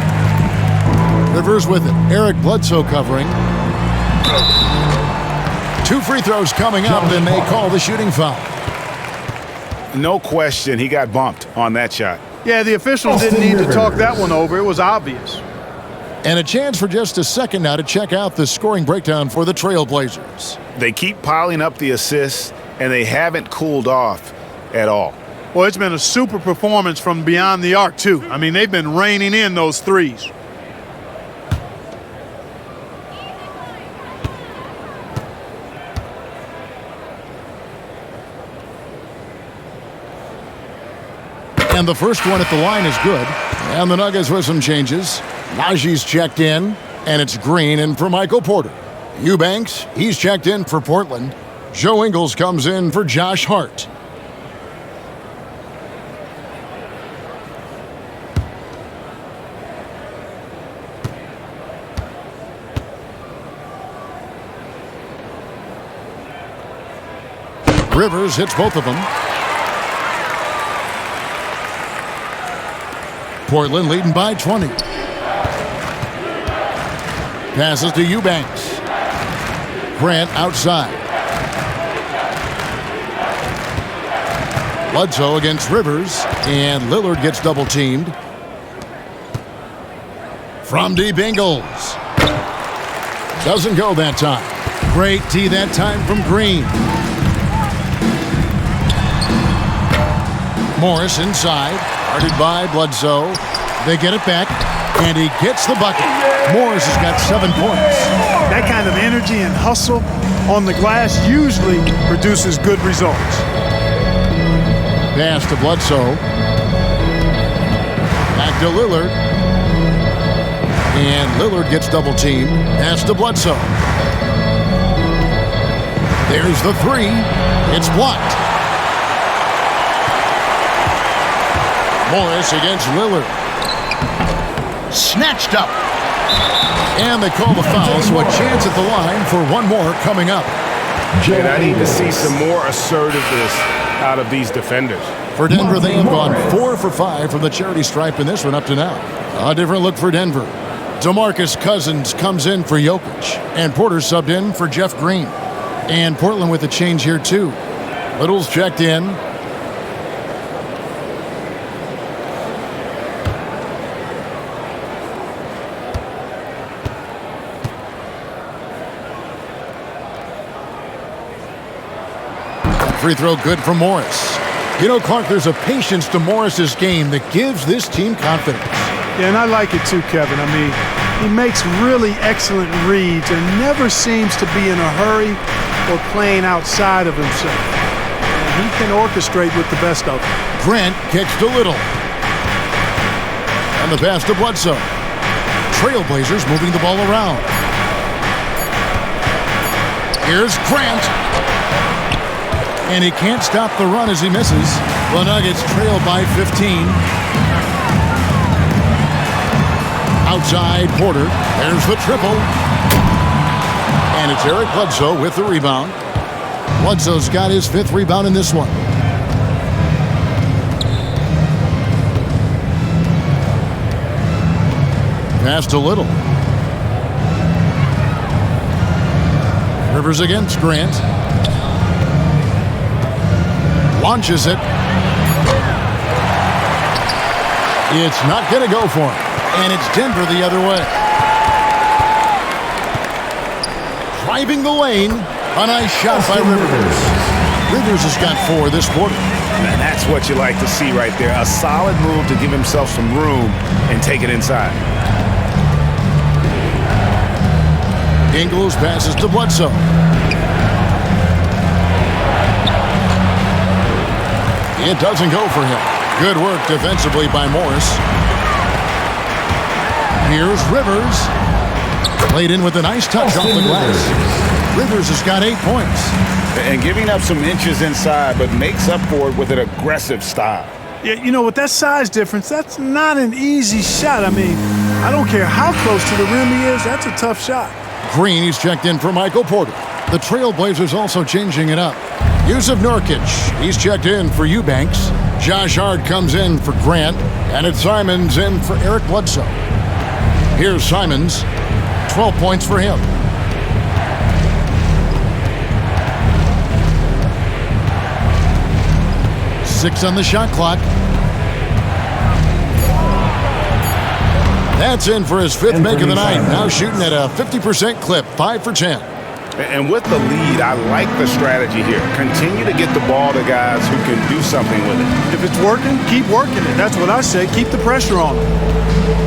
Rivers with it. Eric Bledsoe covering. 2 free throws coming up, and they call the shooting foul. No question, he got bumped on that shot. Yeah, the officials didn't need to talk that one over. It was obvious. And a chance for just a second now to check out the scoring breakdown for the Trailblazers. They keep piling up the assists, and they haven't cooled off at all. Well, it's been a super performance from beyond the arc, too. I mean, they've been raining in those threes. And the first one at the line is good. And the Nuggets with some changes. Najee's checked in, and it's Green in for Michael Porter. Eubanks, he's checked in for Portland. Joe Ingles comes in for Josh Hart. Rivers hits both of them. Portland leading by 20. Passes to Eubanks. Grant outside. Bledsoe against Rivers, and Lillard gets double-teamed. From deep, Ingles. Doesn't go that time. Great D that time from Green. Morris inside, guarded by Bledsoe. They get it back, and he gets the bucket. Morris has got 7 points. That kind of energy and hustle on the glass usually produces good results. Pass to Bledsoe. Back to Lillard. And Lillard gets double teamed. Pass to Bledsoe. There's the three. It's blocked. Morris against Lillard. Snatched up. And they call the foul, so a chance at the line for one more coming up. And I need to see some more assertiveness out of these defenders. For Denver, they have gone 4 for 5 from the charity stripe in this one up to now. A different look for Denver. DeMarcus Cousins comes in for Jokic, and Porter subbed in for Jeff Green. And Portland with a change here, too. Little's checked in. Free throw good for Morris. You know, Clark, there's a patience to Morris's game that gives this team confidence. Yeah, and I like it too, Kevin. I mean, he makes really excellent reads and never seems to be in a hurry or playing outside of himself. And he can orchestrate with the best of them. Grant kicks to Little. And the pass to Bledsoe. Trailblazers moving the ball around. Here's Grant. And he can't stop the run as he misses. The Nuggets trail by 15. Outside Porter. There's the triple. And it's Eric Bledsoe with the rebound. Bledsoe's got his 5th rebound in this one. Pass to Little. Rivers against Grant. Launches it. It's not going to go for him. And it's Denver the other way. Driving the lane. A nice shot by Rivers. Rivers has got 4 this quarter. And that's what you like to see right there. A solid move to give himself some room and take it inside. Ingles passes to Bledsoe. It doesn't go for him. Good work defensively by Morris. Here's Rivers. Played in with a nice touch off the glass. Rivers has got 8 points. And giving up some inches inside, but makes up for it with an aggressive style. Yeah, you know, with that size difference, that's not an easy shot. I mean, I don't care how close to the rim he is, that's a tough shot. Green, he's checked in for Michael Porter. The Trailblazers also changing it up. Yusuf Nurkic, he's checked in for Eubanks. Josh Hart comes in for Grant. And it's Simons in for Eric Bledsoe. Here's Simons. 12 points for him. Six on the shot clock. That's in for his 5th make of the night. Now shooting at a 50% clip, 5 for 10. And with the lead, I like the strategy here. Continue to get the ball to guys who can do something with it. If it's working, keep working it. That's what I say. Keep the pressure on him.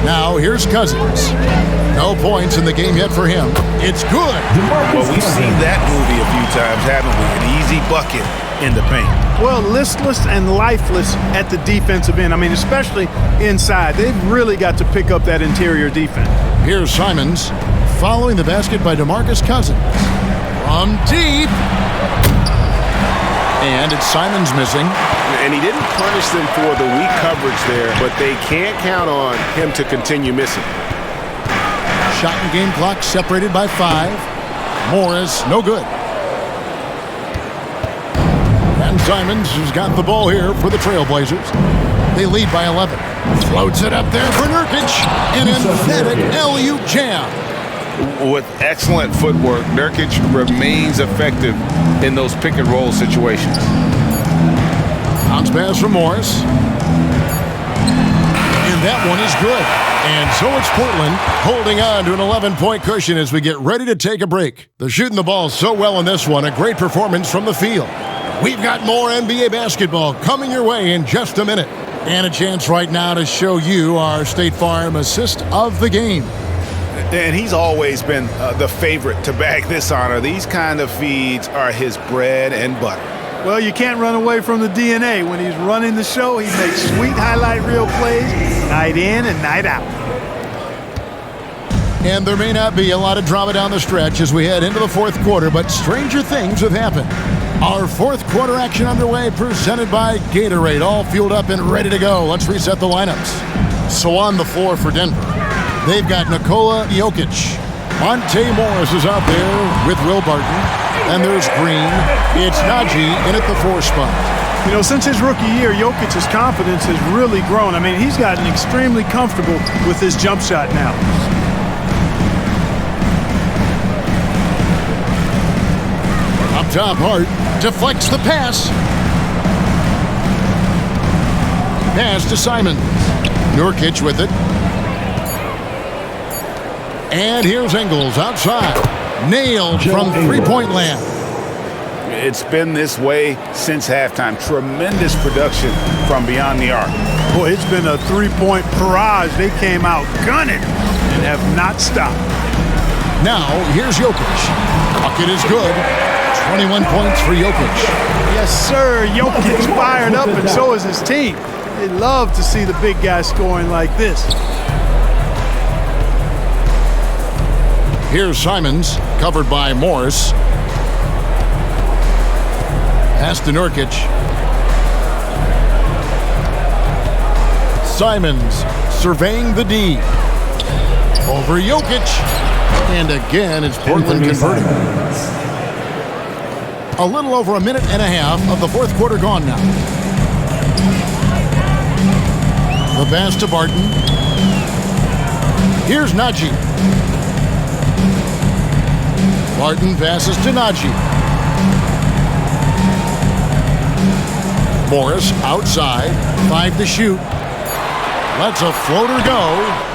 Now here's Cousins. No points in the game yet for him. It's good. Well, we've seen that movie a few times, haven't we? An easy bucket in the paint. Well, listless and lifeless at the defensive end. I mean, especially inside. They've really got to pick up that interior defense. Here's Simons. Following the basket by DeMarcus Cousins. From deep. And it's Simons missing. And he didn't punish them for the weak coverage there, but they can't count on him to continue missing. Shot and game clock separated by 5. Morris, no good. And Simons has got the ball here for the Trailblazers. They lead by 11. Floats it up there for Nurkic. An emphatic alley-oop jam. With excellent footwork, Nurkic remains effective in those pick-and-roll situations. Bounce pass from Morris. And that one is good. And so it's Portland holding on to an 11-point cushion as we get ready to take a break. They're shooting the ball so well in this one. A great performance from the field. We've got more NBA basketball coming your way in just a minute. And a chance right now to show you our State Farm assist of the game. And he's always been the favorite to bag this honor. These kind of feeds are his bread and butter. Well, you can't run away from the DNA. When he's running the show, he makes sweet highlight reel plays night in and night out. And there may not be a lot of drama down the stretch as we head into the fourth quarter, but stranger things have happened. Our fourth quarter action underway, presented by Gatorade, all fueled up and ready to go. Let's reset the lineups. So on the floor for Denver, they've got Nikola Jokic. Monte Morris is out there with Will Barton. And there's Green. It's Najee in at the 4 spot. You know, since his rookie year, Jokic's confidence has really grown. I mean, he's gotten extremely comfortable with his jump shot now. Up top, Hart deflects the pass. Pass to Simon. Nurkic with it. And here's Ingles outside. Nailed from three-point land. It's been this way since halftime. Tremendous production from beyond the arc. Boy, it's been a three-point barrage. They came out gunning and have not stopped. Now, here's Jokic. Bucket is good. 21 points for Jokic. Yes, sir. Jokic fired up, and so is his team. They love to see the big guy scoring like this. Here's Simons, covered by Morris. Pass to Nurkic. Simons surveying the D. Over Jokic. And again, it's Portland converting. A little over a minute and a half of the fourth quarter gone now. The pass to Barton. Here's Najee. Barton passes to Najee. Morris outside, 5 to shoot. Lets a floater go,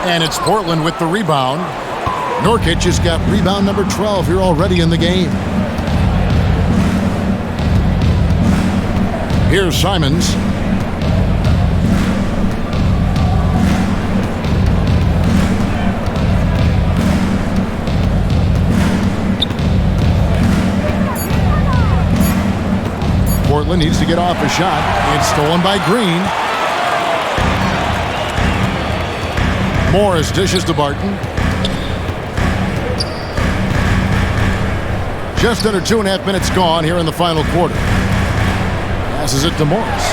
and it's Portland with the rebound. Nurkic has got rebound number 12 here already in the game. Here's Simons. Portland needs to get off a shot. It's stolen by Green. Morris dishes to Barton. Just under 2.5 minutes gone here in the final quarter. Passes it to Morris.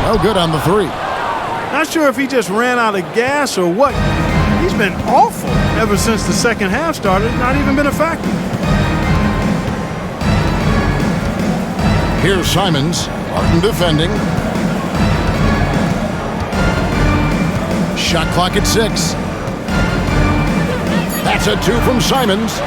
No good on the 3. Not sure if he just ran out of gas or what. He's been awful ever since the second half started. Not even been a factor. Here's Simons. Barton defending. Shot clock at 6. That's a 2 from Simons.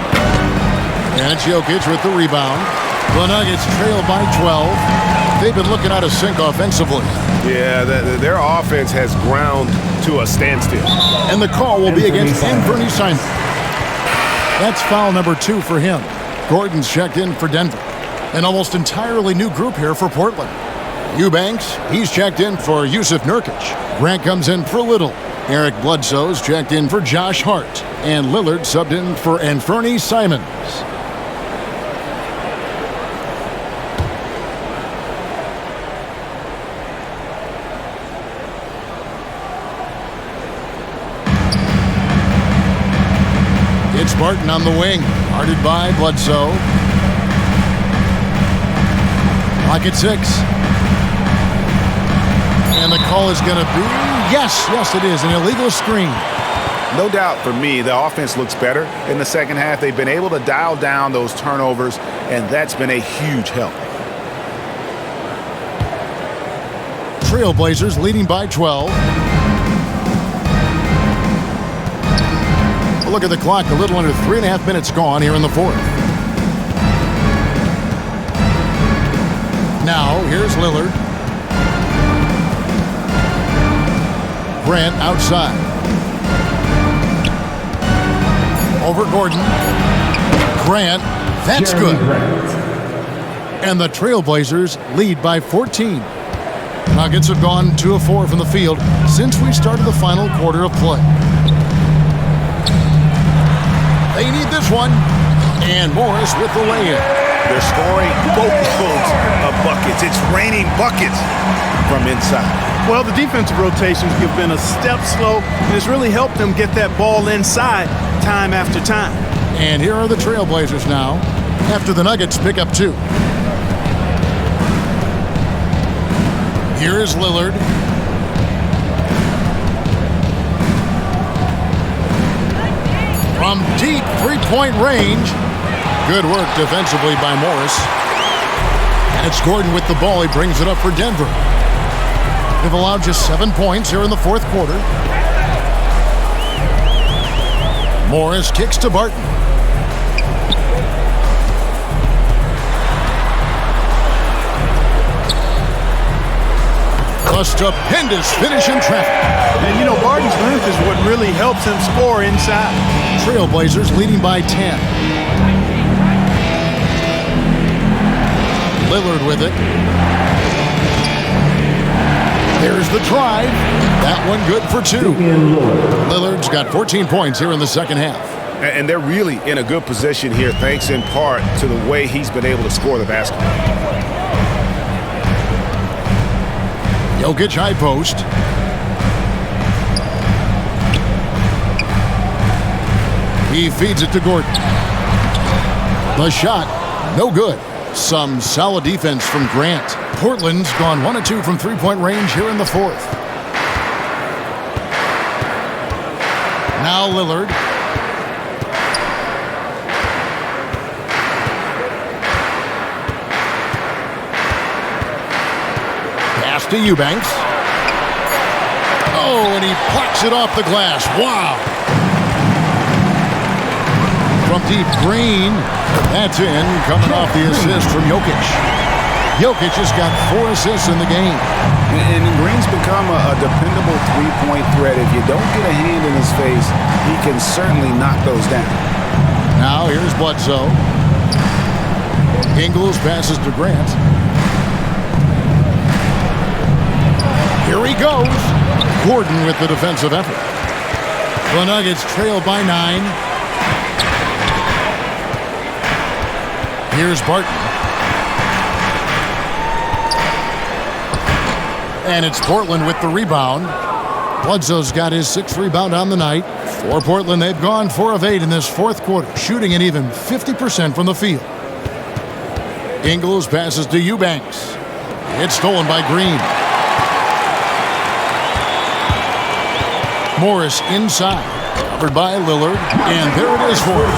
And it's Jokic with the rebound. The Nuggets trail by 12. They've been looking out of sync offensively. Yeah, their offense has ground to a standstill. And the call will be against Anthony Simon. That's foul number 2 for him. Gordon's checked in for Denver. An almost entirely new group here for Portland. Eubanks, he's checked in for Yusuf Nurkic. Grant comes in for Little. Eric Bledsoe's checked in for Josh Hart. And Lillard subbed in for Anthony Simons. It's Barton on the wing, guarded by Bledsoe. Clock at 6. And the call is going to be, yes, it is, an illegal screen. No doubt for me, the offense looks better in the second half. They've been able to dial down those turnovers, and that's been a huge help. Trailblazers leading by 12. Look at the clock, a little under 3.5 minutes gone here in the fourth. Now, here's Lillard. Grant outside. Over Gordon. Grant, that's good. And the Trailblazers lead by 14. Nuggets have gone 2 of 4 from the field since we started the final quarter of play. They need this one. And Morris with the lay-in. They're scoring boatloads of buckets. It's raining buckets from inside. Well, the defensive rotations have been a step slow, and it's really helped them get that ball inside time after time. And here are the Trailblazers now, after the Nuggets pick up 2. Here is Lillard. From deep three-point range. Good work defensively by Morris. And it's Gordon with the ball. He brings it up for Denver. They've allowed just 7 points here in the fourth quarter. Morris kicks to Barton. A stupendous finish in traffic. And you know, Barton's length is what really helps him score inside. Trailblazers leading by 10. Lillard with it. There's the drive. That one good for 2. Lillard's got 14 points here in the second half. And they're really in a good position here, thanks in part to the way he's been able to score the basketball. Jokic high post. He feeds it to Gordon. The shot, no good. Some solid defense from Grant. Portland's gone 1 of 2 from three-point range here in the fourth. Now Lillard. Pass to Eubanks. Oh, and he plucks it off the glass. Wow. From deep, Green. That's in, coming off the assist from Jokic. Jokic has got 4 assists in the game. And Green's become a dependable three-point threat. If you don't get a hand in his face, he can certainly knock those down. Now here's Bledsoe. Ingles passes to Grant. Here he goes. Gordon with the defensive effort. The Nuggets trail by 9. Here's Barton. And it's Portland with the rebound. Bledsoe's got his 6th rebound on the night. For Portland, they've gone 4 of 8 in this fourth quarter, shooting an even 50% from the field. Ingles passes to Eubanks. It's stolen by Green. Morris inside, covered by Lillard, and there it is for him.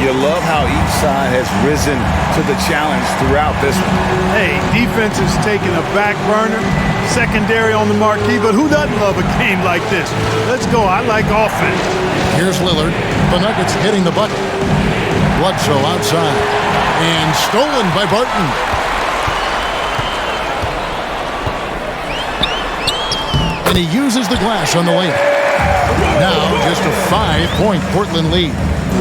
You love how each side has risen to the challenge throughout this one. Hey, defense is taking a back burner, secondary on the marquee, but who doesn't love a game like this? Let's go. I like offense. Here's Lillard. The Nuggets hitting the bucket. Bledsoe outside. And stolen by Barton. And he uses the glass on the layup. Now just a 5-point Portland lead.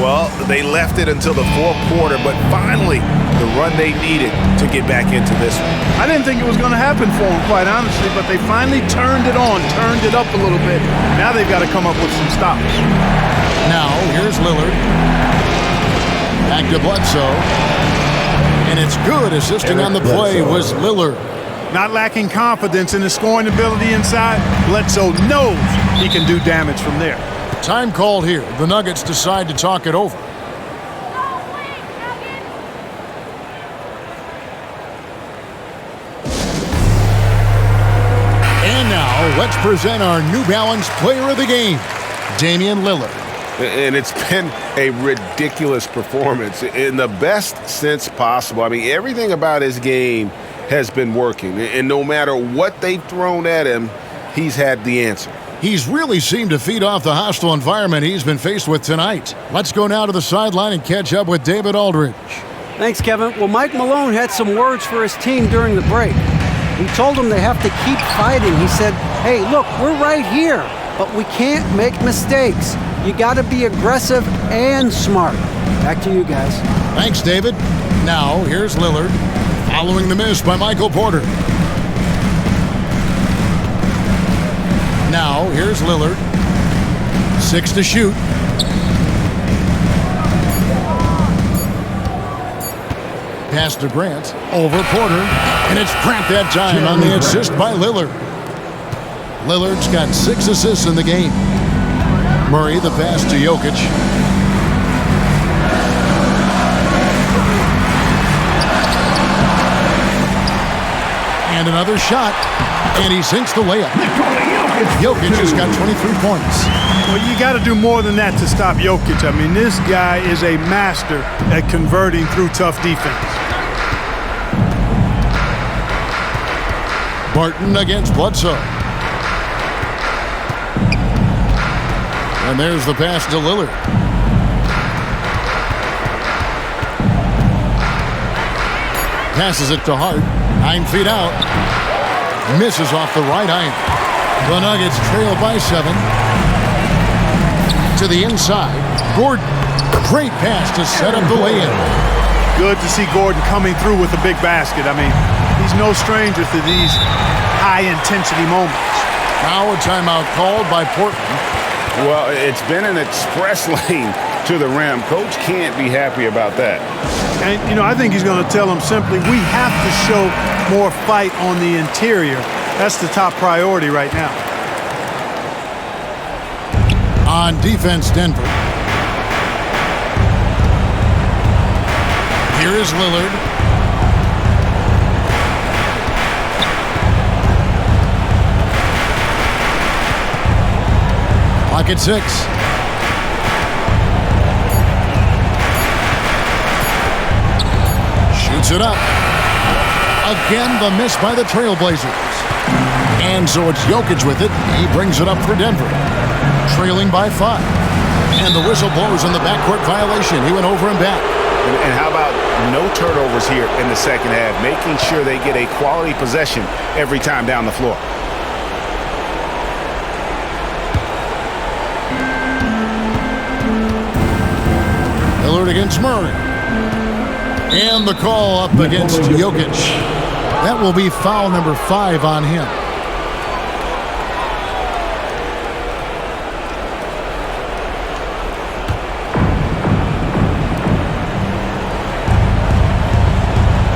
Well, they left it until the fourth quarter, but finally the run they needed to get back into this one. I didn't think it was going to happen for them, quite honestly, but they finally turned it on, turned it up a little bit. Now they've got to come up with some stops. Now here's Lillard. Back to Bledsoe. And it's good. Assisting on the play was Lillard. Not lacking confidence in his scoring ability inside, Bledsoe knows he can do damage from there. Time called here. The Nuggets decide to talk it over. And now, let's present our New Balance Player of the Game, Damian Lillard. And it's been a ridiculous performance in the best sense possible. I mean, everything about his game has been working. And no matter what they've thrown at him, he's had the answer. He's really seemed to feed off the hostile environment he's been faced with tonight. Let's go now to the sideline and catch up with David Aldridge. Thanks, Kevin. Well, Mike Malone had some words for his team during the break. He told them they have to keep fighting. He said, hey, look, we're right here, but we can't make mistakes. You got to be aggressive and smart. Back to you guys. Thanks, David. Now, here's Lillard, following the miss by Michael Porter. Now, here's Lillard. 6 to shoot. Pass to Grant, over Porter, and it's Grant that time on the assist by Lillard. Lillard's got 6 assists in the game. Murray, the pass to Jokic. And another shot, and he sinks the layup. Jokic has got 23 points. Well, you got to do more than that to stop Jokic. I mean, this guy is a master at converting through tough defense. Barton against Bledsoe. And there's the pass to Lillard. Passes it to Hart. 9 feet out. Misses off the right iron. The Nuggets trail by 7. To the inside. Gordon. Great pass to set up the lay-in. Good to see Gordon coming through with a big basket. I mean, he's no stranger to these high-intensity moments. Now a timeout called by Portland. Well, it's been an express lane to the rim. Coach can't be happy about that. And, you know, I think he's going to tell them simply, we have to show more fight on the interior. That's the top priority right now. On defense, Denver. Here is Lillard. Clock at 6. Shoots it up. Again, the miss by the Trailblazers. And so it's Jokic with it. He brings it up for Denver. Trailing by 5. And the whistle blows on the backcourt violation. He went over and back. And how about no turnovers here in the second half, making sure they get a quality possession every time down the floor. Lillard against Murray. And the call up against Jokic. That will be foul number 5 on him.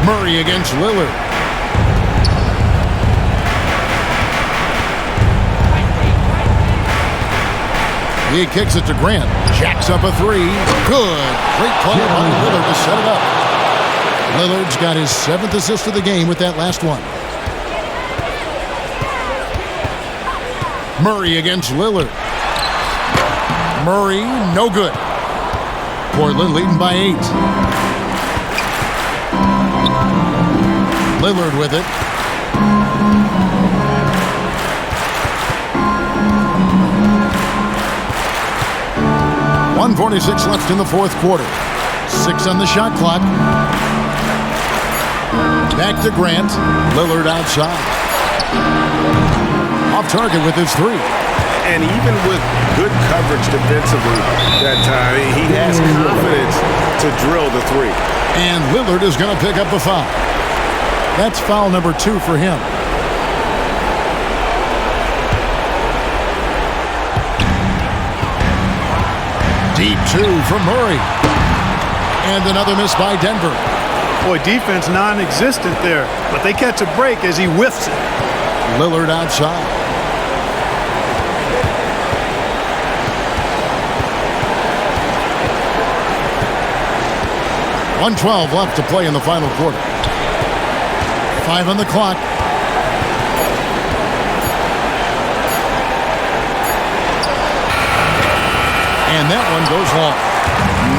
Murray against Lillard. He kicks it to Grant. Jacks up a 3. Good. Great play by Lillard to set it up. Lillard's got his 7th assist of the game with that last one. Murray against Lillard. Murray, no good. Portland leading by 8. Lillard with it. .146 left in the fourth quarter. 6 on the shot clock. Back to Grant. Lillard outside. Off target with his 3. And even with good coverage defensively that time, he has confidence to drill the 3. And Lillard is going to pick up the foul. That's foul number 2 for him. Deep 2 from Murray. And another miss by Denver. Boy, defense non-existent there, but they catch a break as he whiffs it. Lillard outside. .112 left to play in the final quarter. 5 on the clock. And that one goes long.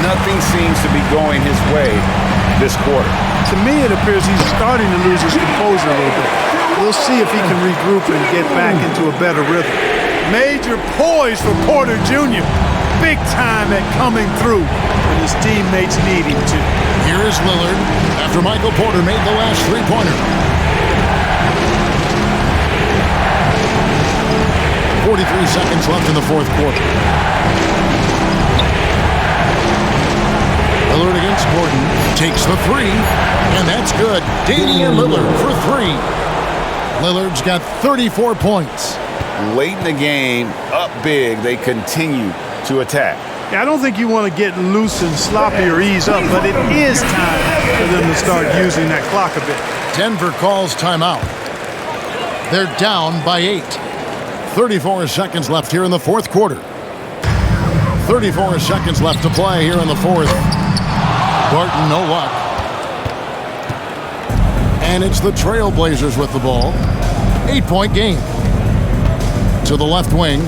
Nothing seems to be going his way this quarter. To me, it appears he's starting to lose his composure a little bit. We'll see if he can regroup and get back into a better rhythm. Major poise for Porter Jr. Big time at coming through when his teammates need him to. Here is Lillard after Michael Porter made the last 3-pointer. 3 seconds left in the fourth quarter. Lillard against Gordon. Takes the three, and that's good. Damian Lillard for three. Lillard's got 34 points. Late in the game, up big, they continue to attack. Yeah, I don't think you want to get loose and sloppy or ease up, but it is time for them to start using that clock a bit. Denver calls timeout. They're down by 8. 34 seconds left here in the fourth quarter. 34 seconds left to play here in the fourth. Barton, no luck. And it's the Trailblazers with the ball. 8-point game. To the left wing.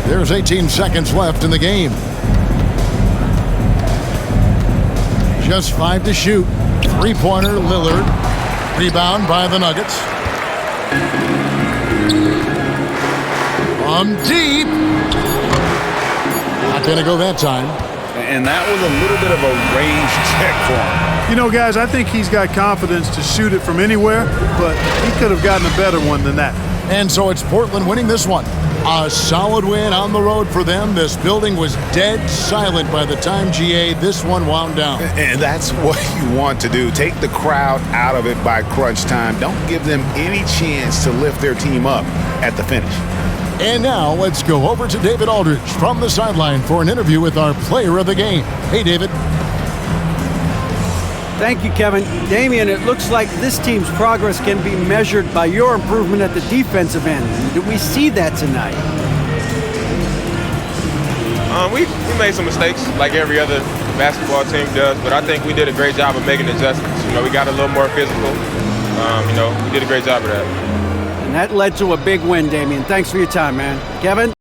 There's 18 seconds left in the game. Just 5 to shoot. Three-pointer, Lillard. Rebound by the Nuggets. From deep. Not going to go that time. And that was a little bit of a range check for him. You know, guys, I think he's got confidence to shoot it from anywhere, but he could have gotten a better one than that. And so it's Portland winning this one. A solid win on the road for them. This building was dead silent by the time this one wound down. And that's what you want to do. Take the crowd out of it by crunch time. Don't give them any chance to lift their team up at the finish. And now let's go over to David Aldridge from the sideline for an interview with our player of the game. Hey, David. Thank you, Kevin. Damian, it looks like this team's progress can be measured by your improvement at the defensive end. Do we see that tonight? We made some mistakes like every other basketball team does, but I think we did a great job of making adjustments. We got a little more physical. We did a great job of that. And that led to a big win, Damian. Thanks for your time, man. Kevin?